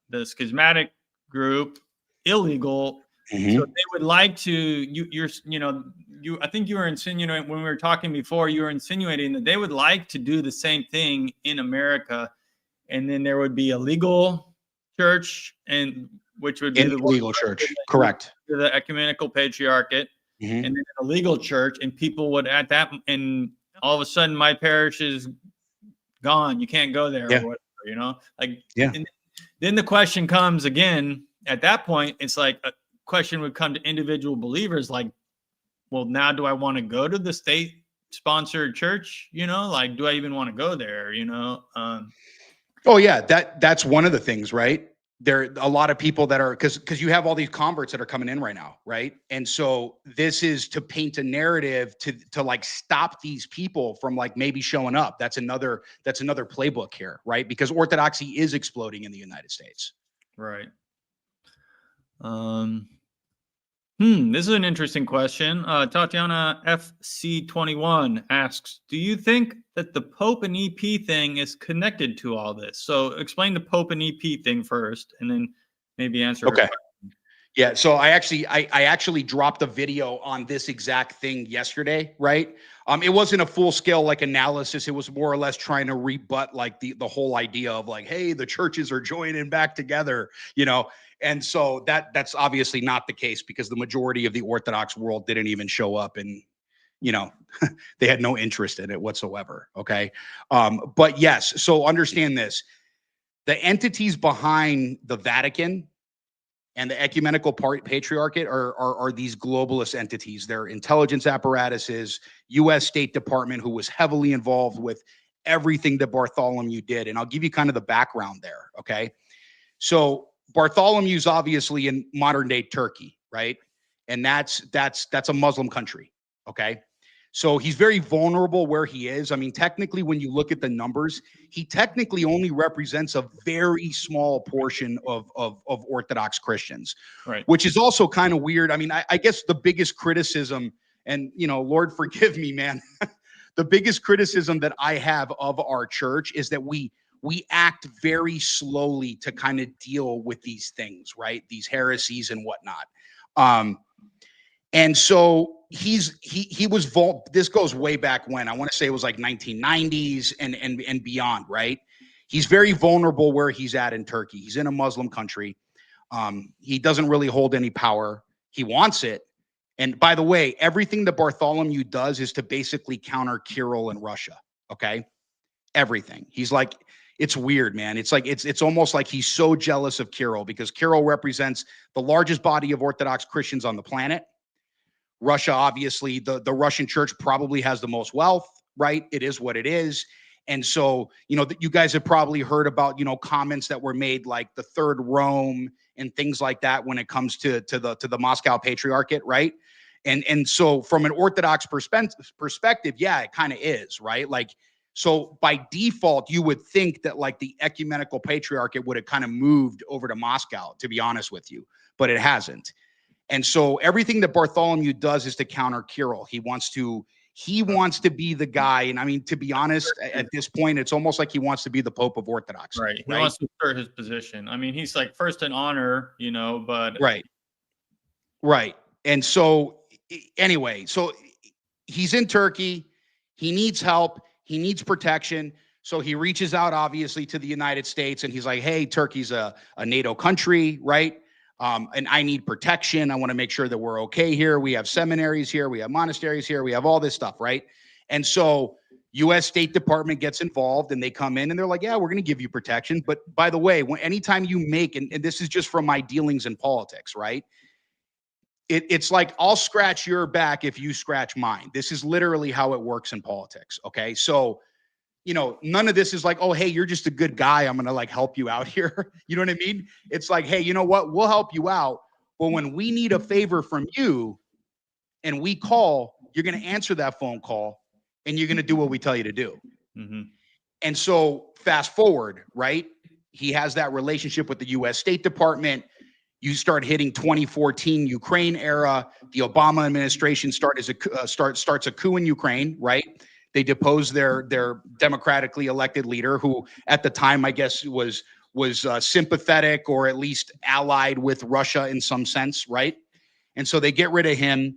the schismatic group illegal. So they would like to, I think you were insinuating when we were talking before, you were insinuating that they would like to do the same thing in America. And then there would be a legal church, and which would be the legal church, correct? The ecumenical patriarchate, and then a legal church, and people would and all of a sudden my parish is gone. You can't go there, or whatever, And then the question comes again. At that point, it's like a question would come to individual believers, well, now do I want to go to the state-sponsored church? Do I even want to go there? Oh yeah, that's one of the things, right? There are a lot of people that are because you have all these converts that are coming in right now, right? And so this is to paint a narrative to stop these people from maybe showing up. That's another playbook here, right? Because orthodoxy is exploding in the United States. Right. This is an interesting question. Tatiana FC21 asks, do you think that the Pope and EP thing is connected to all this? So explain the Pope and EP thing first, and then maybe answer. Okay. Yeah. So I actually dropped a video on this exact thing yesterday, right? It wasn't a full scale analysis. It was more or less trying to rebut the whole idea of hey, the churches are joining back together, And so that's obviously not the case, because the majority of the Orthodox world didn't even show up, and they had no interest in it whatsoever. Okay. But yes, so understand this. The entities behind the Vatican and the ecumenical patriarchate are these globalist entities. They're intelligence apparatuses, U.S. State Department, who was heavily involved with everything that Bartholomew did. And I'll give you kind of the background there. Okay. So Bartholomew's obviously in modern day Turkey, right? And that's a Muslim country. Okay. So he's very vulnerable where he is. I mean, technically, when you look at the numbers, he technically only represents a very small portion of Orthodox Christians, right? Which is also kind of weird. I mean, I guess the biggest criticism, and Lord forgive me, man, the biggest criticism that I have of our church is that we act very slowly to kind of deal with these things, right? These heresies and whatnot. And so he was this goes way back when. I want to say it was 1990s and beyond, right? He's very vulnerable where he's at in Turkey. He's in a Muslim country. He doesn't really hold any power. He wants it. And by the way, everything that Bartholomew does is to basically counter Kirill in Russia. Okay. Everything. He's it's weird, man. It's almost like he's so jealous of Kirill, because Kirill represents the largest body of Orthodox Christians on the planet. Russia, obviously, the Russian church probably has the most wealth, right? It is what it is. And so, you guys have probably heard about, comments that were made like the Third Rome and things like that when it comes to the Moscow Patriarchate, right? And so from an Orthodox perspective, yeah, it kind of is, right? So by default, you would think that like the ecumenical patriarchate would have kind of moved over to Moscow, to be honest with you, but it hasn't. And so everything that Bartholomew does is to counter Kirill. He wants to be the guy. And I mean, to be honest, at this point, it's almost like he wants to be the Pope of Orthodoxy. Right. He wants to assert his position. I mean, he's like first in honor, but Right. And so anyway, so he's in Turkey. He needs help. He needs protection. So he reaches out, obviously, to the United States, and he's like, hey, Turkey's a NATO country, right? And I need protection. I want to make sure that we're okay here. We have seminaries here. We have monasteries here. We have all this stuff, right? And so U.S. State Department gets involved, and they come in, and they're like, yeah, we're going to give you protection. But by the way, anytime you make, and this is just from my dealings in politics, right? It's like, I'll scratch your back if you scratch mine. This is literally how it works in politics, okay? So, none of this is like, oh, hey, you're just a good guy, I'm going to like help you out here. You know what I mean? It's like, hey, you know what? We'll help you out. But when we need a favor from you and we call, you're going to answer that phone call and you're going to do what we tell you to do. Mm-hmm. And so fast forward, right? He has that relationship with the U.S. State Department. You start hitting 2014 Ukraine era. The Obama administration starts a coup in Ukraine, right? They depose their democratically elected leader, who at the time, I guess, was sympathetic or at least allied with Russia in some sense, right? And so they get rid of him,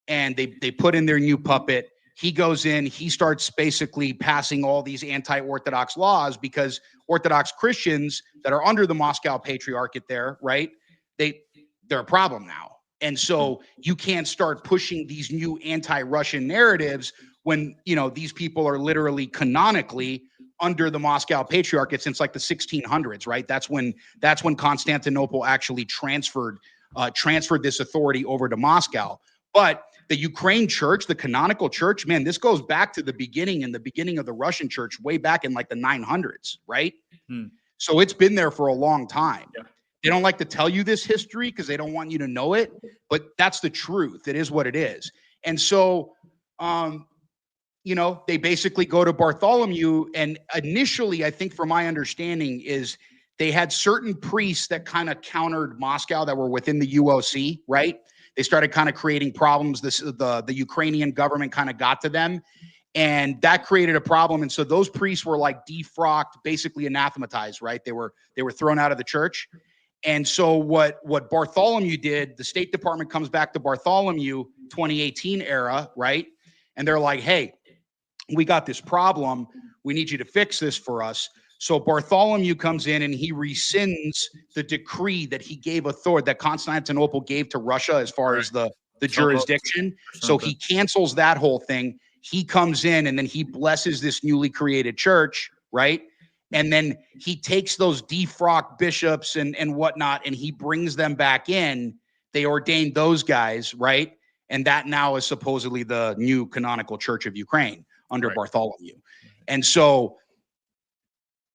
and they put in their new puppet. He goes in, he starts basically passing all these anti-Orthodox laws, because Orthodox Christians that are under the Moscow Patriarchate there, right? They're a problem now. And so you can't start pushing these new anti-Russian narratives when, these people are literally canonically under the Moscow Patriarchate since like the 1600s, right? That's when Constantinople actually transferred this authority over to Moscow. But the Ukraine church, the canonical church, man, this goes back to the beginning of the Russian church, way back in like the 900s, right? So it's been there for a long time. Yeah. They don't like to tell you this history because they don't want you to know it, but that's the truth. It is what it is. And so, they basically go to Bartholomew, and initially, I think from my understanding is they had certain priests that kind of countered Moscow that were within the UOC, right? They started kind of creating problems. The Ukrainian government kind of got to them, and that created a problem. And so those priests were like defrocked, basically anathematized, right? They were thrown out of the church. And so what Bartholomew did, the State Department comes back to Bartholomew 2018 era, right? And they're like, hey, we got this problem. We need you to fix this for us. So Bartholomew comes in and he rescinds the decree that he gave that Constantinople gave to Russia as far as the jurisdiction. So he cancels that whole thing. He comes in and then he blesses this newly created church, right? And then he takes those defrocked bishops and whatnot, and he brings them back in. They ordained those guys, right? And that now is supposedly the new canonical church of Ukraine under Bartholomew. And so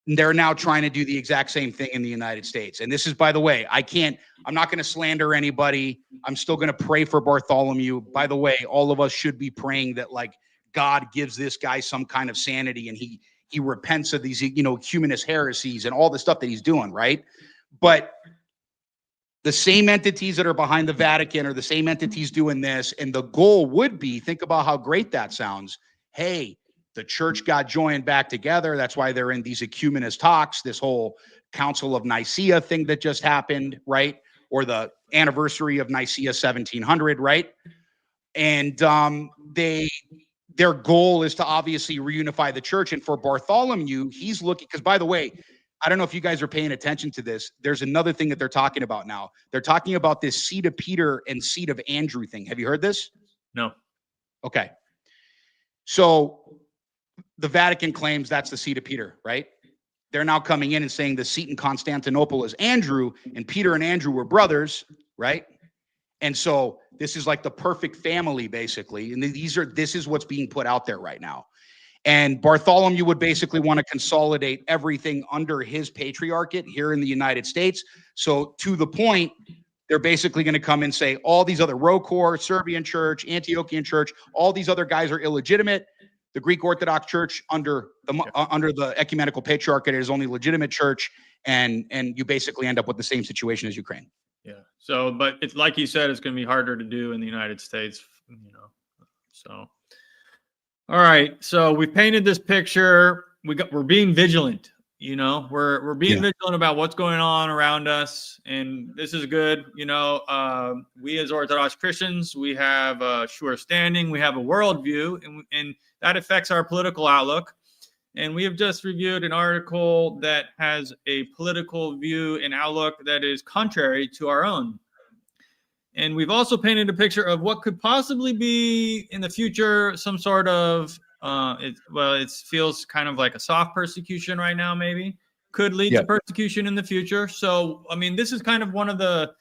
they're now trying to do the exact same thing in the United States. And this is, by the way, I'm not going to slander anybody. I'm still going to pray for Bartholomew. By the way, all of us should be praying that like God gives this guy some kind of sanity and he repents of these, humanist heresies and all the stuff that he's doing, right? But the same entities that are behind the Vatican are the same entities doing this. And the goal would be, think about how great that sounds. Hey, the church got joined back together. That's why they're in these ecumenist talks, this whole Council of Nicaea thing that just happened, right? Or the anniversary of Nicaea 1700, right? And their goal is to obviously reunify the church. And for Bartholomew, he's looking, because by the way, I don't know if you guys are paying attention to this. There's another thing that they're talking about now. They're talking about this seat of Peter and seat of Andrew thing. Have you heard this? No. Okay. So the Vatican claims that's the seat of Peter, right? They're now coming in and saying the seat in Constantinople is Andrew, and Peter and Andrew were brothers, right? And so this is like the perfect family, basically. And this is what's being put out there right now. And Bartholomew would basically want to consolidate everything under his patriarchate here in the United States. So to the point, they're basically going to come and say all these other Rokor, Serbian church, Antiochian church, all these other guys are illegitimate. the Greek Orthodox Church under the ecumenical patriarchate is only legitimate church, and you basically end up with the same situation as Ukraine. Yeah. So, but it's like you said, it's going to be harder to do in the United States, you know. So, all right. So we painted this picture. We're being vigilant. You know, we're being vigilant about what's going on around us, and this is good. You know, we as Orthodox Christians, we have a sure standing, we have a worldview, and that affects our political outlook. And we have just reviewed an article that has a political view and outlook that is contrary to our own. And we've also painted a picture of what could possibly be in the future some sort of, it feels kind of like a soft persecution right now, maybe could lead to persecution in the future. So, I mean, this is kind of one of the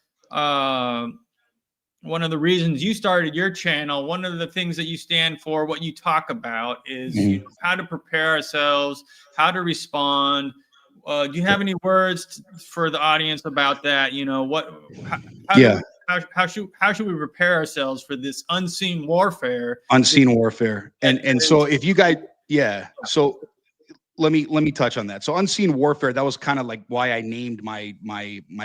reasons you started your channel. One of the things that you stand for, what you talk about is you know, how to prepare ourselves, how to respond. Do you have any words for the audience about that? You know, how should we prepare ourselves for this unseen warfare? Unseen warfare. And so if you guys, so let me touch on that. So unseen warfare, that was kind of like why I named my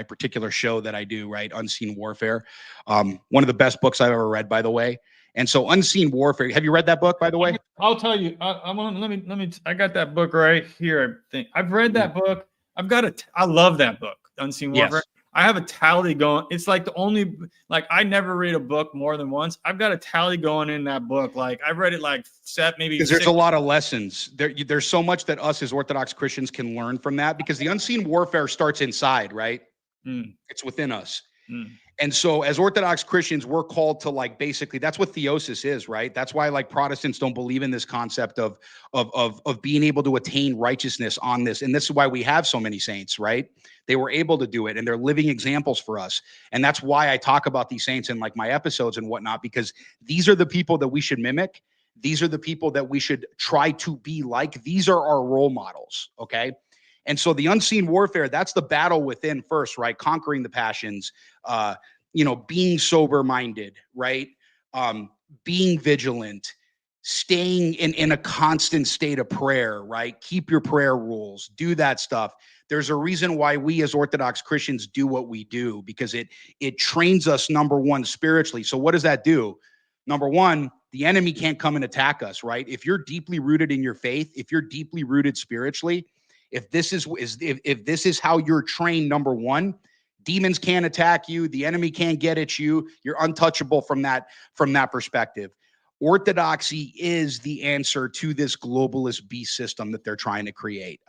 particular show that I do, right? Unseen Warfare. One of the best books I've ever read, by the way. And so Unseen Warfare, have you read that book, by the way? I'll tell you. I got that book right here. I think I've read that book. I love that book, Unseen Warfare. Yes. I have a tally going. It's like the only, like, I never read a book more than once. I've got a tally going in that book. Like, I've read it like maybe because there's a lot of lessons there. There's so much that us as Orthodox Christians can learn from that, because the unseen warfare starts inside, right? It's within us. And so as Orthodox Christians, we're called to, like, basically, that's what theosis is, right? That's why, like, Protestants don't believe in this concept of being able to attain righteousness on this. And this is why we have so many saints, right? They were able to do it, and they're living examples for us. And that's why I talk about these saints in, like, my episodes and whatnot, because these are the people that we should mimic. These are the people that we should try to be like. These are our role models, okay? And so the unseen warfare, that's the battle within first, right? Conquering the passions, you know, being sober-minded, right? Being vigilant, staying in a constant state of prayer, right? Keep your prayer rules, do that stuff. There's a reason why we as Orthodox Christians do what we do, because it trains us, number one, spiritually. So what does that do? Number one, the enemy can't come and attack us, right? If you're deeply rooted in your faith, if you're deeply rooted spiritually, if this is how you're trained, number one, demons can't attack you. The enemy can't get at you. You're untouchable from that perspective. Orthodoxy is the answer to this globalist beast system that they're trying to create.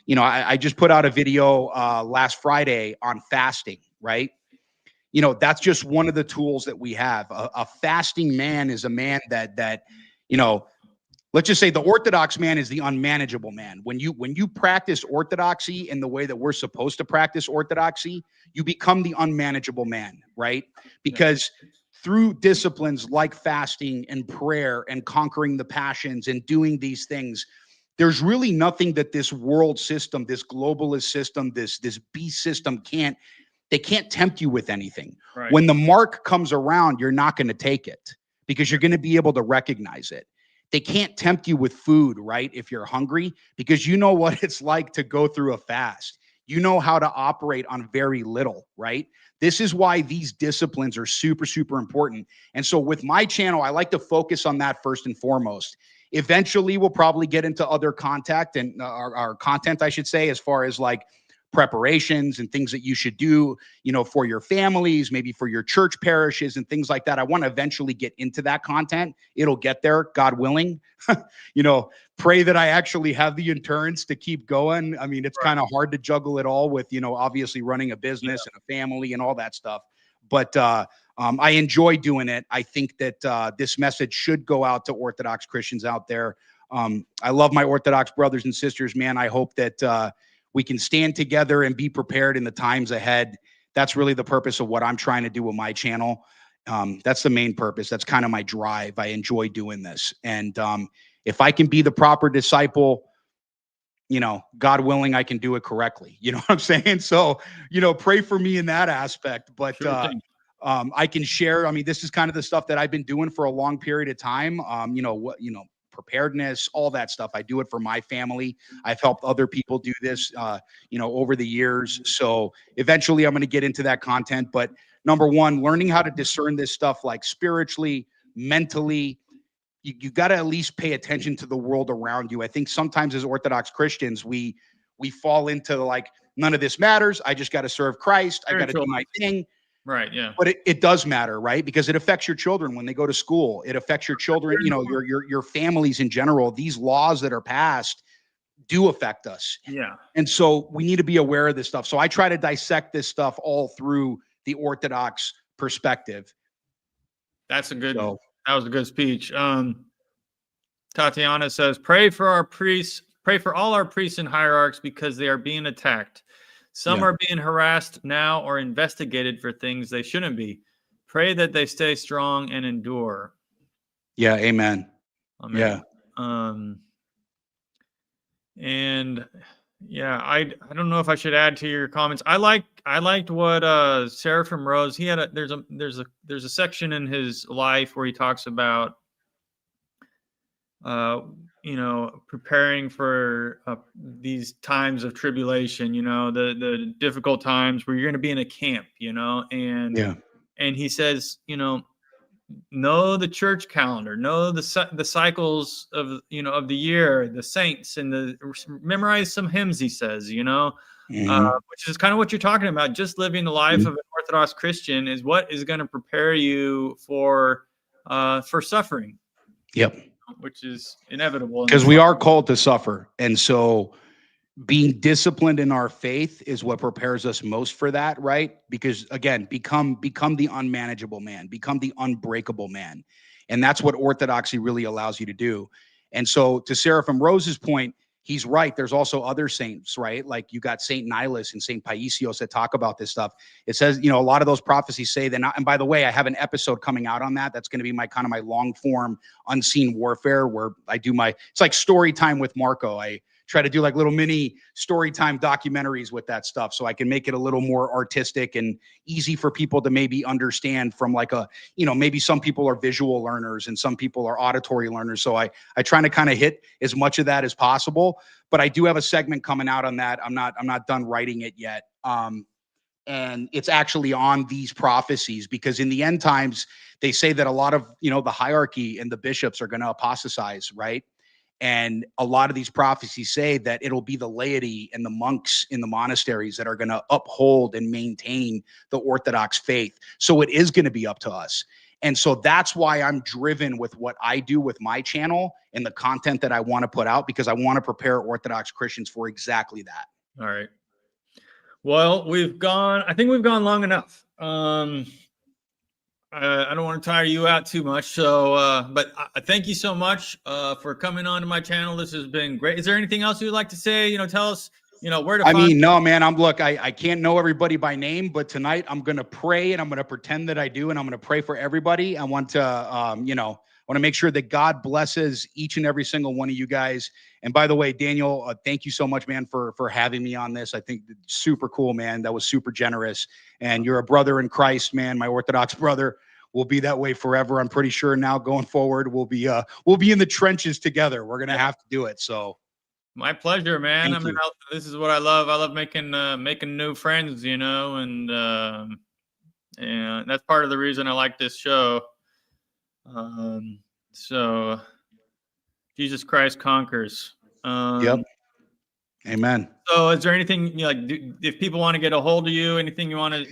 You know, I just put out a video last Friday on fasting, right? You know, that's just one of the tools that we have. A fasting man is a man that, you know, let's just say the Orthodox man is the unmanageable man. When you practice orthodoxy in the way that we're supposed to practice orthodoxy, you become the unmanageable man, right? Because through disciplines like fasting and prayer and conquering the passions and doing these things, there's really nothing that this world system, this globalist system, this beast system can't tempt you with anything. Right. When the mark comes around, you're not going to take it, because you're going to be able to recognize it. They can't tempt you with food, right? If you're hungry, because you know what it's like to go through a fast. You know how to operate on very little, right? This is why these disciplines are super, super important. And so with my channel, I like to focus on that first and foremost. Eventually, we'll probably get into other content, our content, I should say, as far as like preparations and things that you should do, you know, for your families, maybe for your church parishes and things like that. I want to eventually get into that content. It'll get there, God willing. You know, pray that I actually have the endurance to keep going. I mean, it's kind of hard to juggle it all with, you know, obviously running a business and a family and all that stuff. But I enjoy doing it. I think that this message should go out to Orthodox Christians out there. I love my Orthodox brothers and sisters, man. I hope that we can stand together and be prepared in the times ahead. That's really the purpose of what I'm trying to do with my channel. That's the main purpose. That's kind of my drive. I enjoy doing this. And if I can be the proper disciple, you know, God willing, I can do it correctly. You know what I'm saying? So, you know, pray for me in that aspect. But I can share. I mean, this is kind of the stuff that I've been doing for a long period of time. You know, preparedness, all that stuff. I do it for my family. I've helped other people do this, over the years. So eventually I'm going to get into that content. But number one, learning how to discern this stuff, like spiritually, mentally, you got to at least pay attention to the world around you. I think sometimes as Orthodox Christians, we fall into like, none of this matters. I just got to serve Christ. I got to do my thing. Right. Yeah. But it does matter, right? Because it affects your children when they go to school. It affects your children, your families in general. These laws that are passed do affect us. Yeah. And so we need to be aware of this stuff. So I try to dissect this stuff all through the Orthodox perspective. That was a good speech. Tatiana says, pray for our priests, pray for all our priests and hierarchs because they are being attacked. Some are being harassed now or investigated for things they shouldn't be. Pray that they stay strong and endure. Yeah, amen. Yeah. And yeah, I don't know if I should add to your comments. I liked what Seraphim Rose, he had there's a section in his life where he talks about preparing for these times of tribulation, the difficult times where you're going to be in a camp, and he says, know the church calendar, know the cycles of the year, the saints, and memorize some hymns. He says, which is kind of what you're talking about. Just living the life of an Orthodox Christian is what is going to prepare you for suffering. Yep. Which is inevitable. Because we are called to suffer. And so being disciplined in our faith is what prepares us most for that, right? Because again, become the unmanageable man, become the unbreakable man. And that's what orthodoxy really allows you to do. And so to Seraphim Rose's point, he's right. There's also other saints, right? Like you got Saint Nihilus and Saint Paisios that talk about this stuff. It says, a lot of those prophecies say that. And by the way, I have an episode coming out on that. That's going to be my long form unseen warfare, where I do it's like story time with Marko. I try to do like little mini story time documentaries with that stuff, so I can make it a little more artistic and easy for people to maybe understand from like maybe some people are visual learners and some people are auditory learners. So I try to kind of hit as much of that as possible, but I do have a segment coming out on that. I'm not done writing it yet. And it's actually on these prophecies, because in the end times, they say that a lot of, the hierarchy and the bishops are going to apostatize, right? And a lot of these prophecies say that it'll be the laity and the monks in the monasteries that are going to uphold and maintain the Orthodox faith. So it is going to be up to us. And so that's why I'm driven with what I do with my channel and the content that I want to put out, because I want to prepare Orthodox Christians for exactly that. All right. Well, I think we've gone long enough. I don't want to tire you out too much. So, but thank you so much for coming on to my channel. This has been great. Is there anything else you'd like to say? Tell us, where to find. No, man, I can't know everybody by name, but tonight I'm going to pray and I'm going to pretend that I do. And I'm going to pray for everybody. I want to, make sure that God blesses each and every single one of you guys. And by the way, Daniel, thank you so much, man, for having me on this. I think super cool, man. That was super generous. And you're a brother in Christ, man, my Orthodox brother. We'll be that way forever. I'm pretty sure now going forward, we'll be in the trenches together. We're going to have to do it. So my pleasure, man. This is what I love. I love making new friends, and that's part of the reason I like this show. So Jesus Christ conquers. Yep. Amen. So is there anything if people want to get a hold of you, anything you want to,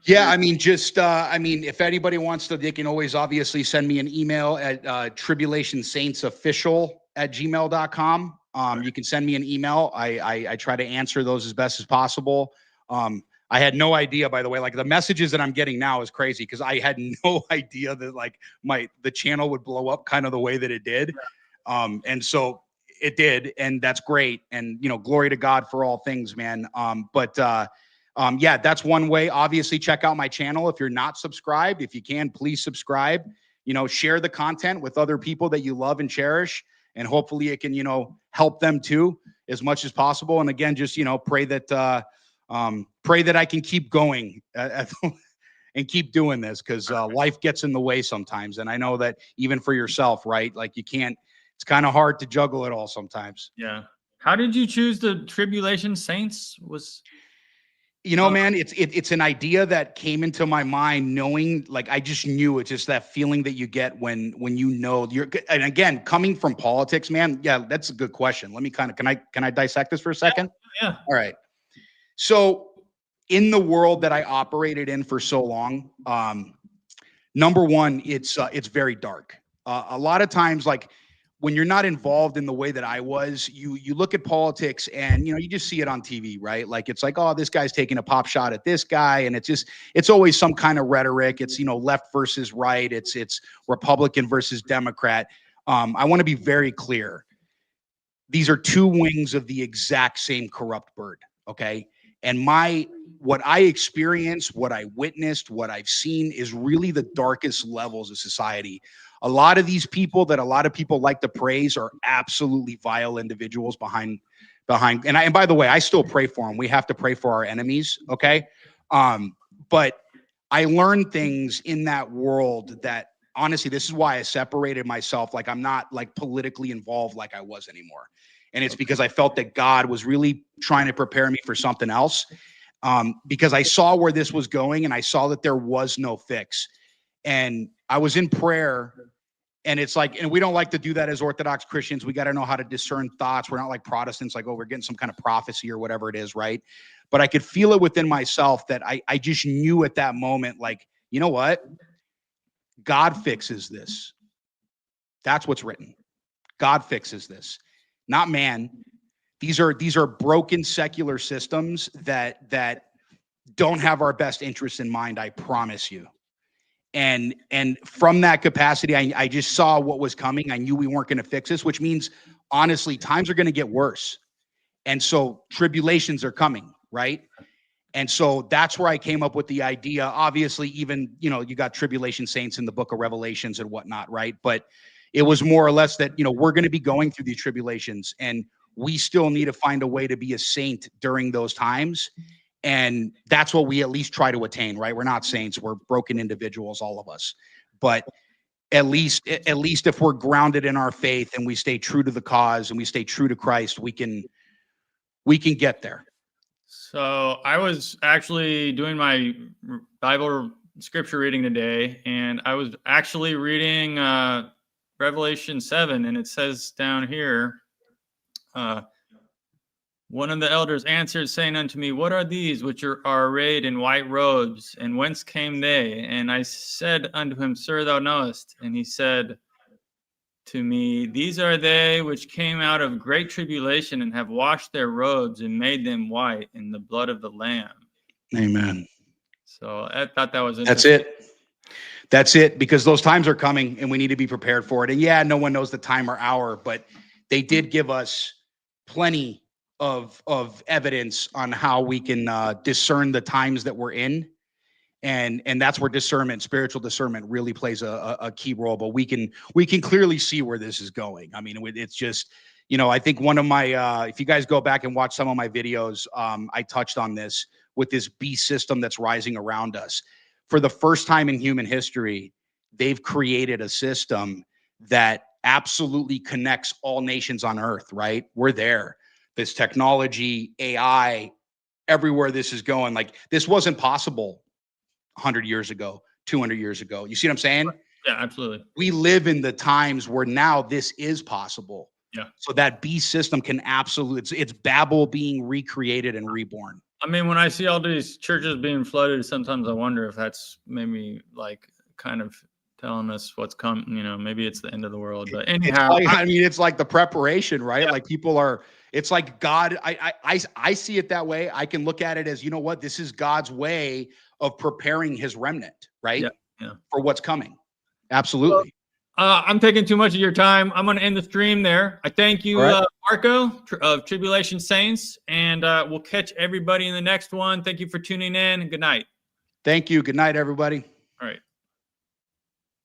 Yeah, if anybody wants to, they can always obviously send me an email at tribulationsaintsofficial@gmail.com. You can send me an email. I try to answer those as best as possible. I had no idea, by the way, like the messages that I'm getting now is crazy, because I had no idea that the channel would blow up kind of the way that it did. And so it did, and that's great. And, glory to God for all things, man. Yeah, that's one way. Obviously, check out my channel. If you're not subscribed, if you can, please subscribe. Share the content with other people that you love and cherish, and hopefully it can, help them too as much as possible. And again, just, pray that I can keep going and keep doing this, because life gets in the way sometimes. And I know that even for yourself, right? Like it's kind of hard to juggle it all sometimes. Yeah. How did you choose the Tribulation Saints? You know, man, it's an idea that came into my mind, knowing, like, I just knew it's just that feeling that you get when you know you're good. And again, coming from politics, man, yeah, that's a good question. Let me can I dissect this for a second? Yeah. All right. So in the world that I operated in for so long, number one, it's very dark. A lot of times, like, when you're not involved in the way that I was, you look at politics and, you know, you just see it on TV, right? Like, it's like, oh, this guy's taking a pop shot at this guy. And it's always some kind of rhetoric. It's, you know, left versus right. It's Republican versus Democrat. I want to be very clear. These are two wings of the exact same corrupt bird. Okay. And what I experienced, what I witnessed, what I've seen is really the darkest levels of society. A lot of these people that a lot of people like to praise are absolutely vile individuals behind. And by the way, I still pray for them. We have to pray for our enemies. Okay. But I learned things in that world that, honestly, this is why I separated myself. Like, I'm not like politically involved like I was anymore. And it's because I felt that God was really trying to prepare me for something else. Because I saw where this was going and I saw that there was no fix. And I was in prayer, and it's like, and we don't like to do that as Orthodox Christians. We got to know how to discern thoughts. We're not like Protestants, like, oh, we're getting some kind of prophecy or whatever it is, right? But I could feel it within myself that I just knew at that moment, like, you know what? God fixes this. That's what's written. God fixes this, not man. These are broken secular systems that don't have our best interests in mind, I promise you. And from that capacity, I just saw what was coming. I knew we weren't going to fix this, which means, honestly, times are going to get worse. And so tribulations are coming, right? And so that's where I came up with the idea. Obviously, even, you know, you got Tribulation Saints in the book of Revelations and whatnot, right? But it was more or less that, you know, we're going to be going through these tribulations, and we still need to find a way to be a saint during those times. And that's what we at least try to attain, right? We're not saints. We're broken individuals, all of us. But at least if we're grounded in our faith and we stay true to the cause and we stay true to Christ, we can get there. So I was actually doing my Bible scripture reading today, and I was actually reading Revelation 7, and it says down here, one of the elders answered, saying unto me, what are these which are arrayed in white robes, and whence came they? And I said unto him, Sir, thou knowest. And he said to me, these are they which came out of great tribulation, and have washed their robes and made them white in the blood of the Lamb. Amen. So I thought that was interesting. That's it, because those times are coming and we need to be prepared for it. And yeah, no one knows the time or hour, but they did give us plenty of evidence on how we can discern the times that we're in. And that's where discernment, spiritual discernment, really plays a key role. But we can clearly see where this is going. I mean, it's just, you know, I think one of my, if you guys go back and watch some of my videos, I touched on this with this beast system that's rising around us. For the first time in human history, they've created a system that absolutely connects all nations on earth, right? We're there. This technology, AI, everywhere this is going. Like, this wasn't possible 100 years ago, 200 years ago. You see what I'm saying? Yeah, absolutely. We live in the times where now this is possible. Yeah. So that beast system can absolutely, it's Babel being recreated and reborn. I mean, when I see all these churches being flooded, sometimes I wonder if that's maybe like kind of telling us what's coming. You know, maybe it's the end of the world. But anyhow, it's like the preparation, right? Yeah. Like, people are, it's like God, I see it that way. I can look at it as, you know what, this is God's way of preparing his remnant, right? Yeah. For what's coming. Absolutely. I'm taking too much of your time. I'm going to end the stream there. I thank you, right. Marko of Tribulation Saints, and we'll catch everybody in the next one. Thank you for tuning in, and good night. Thank you. Good night, everybody.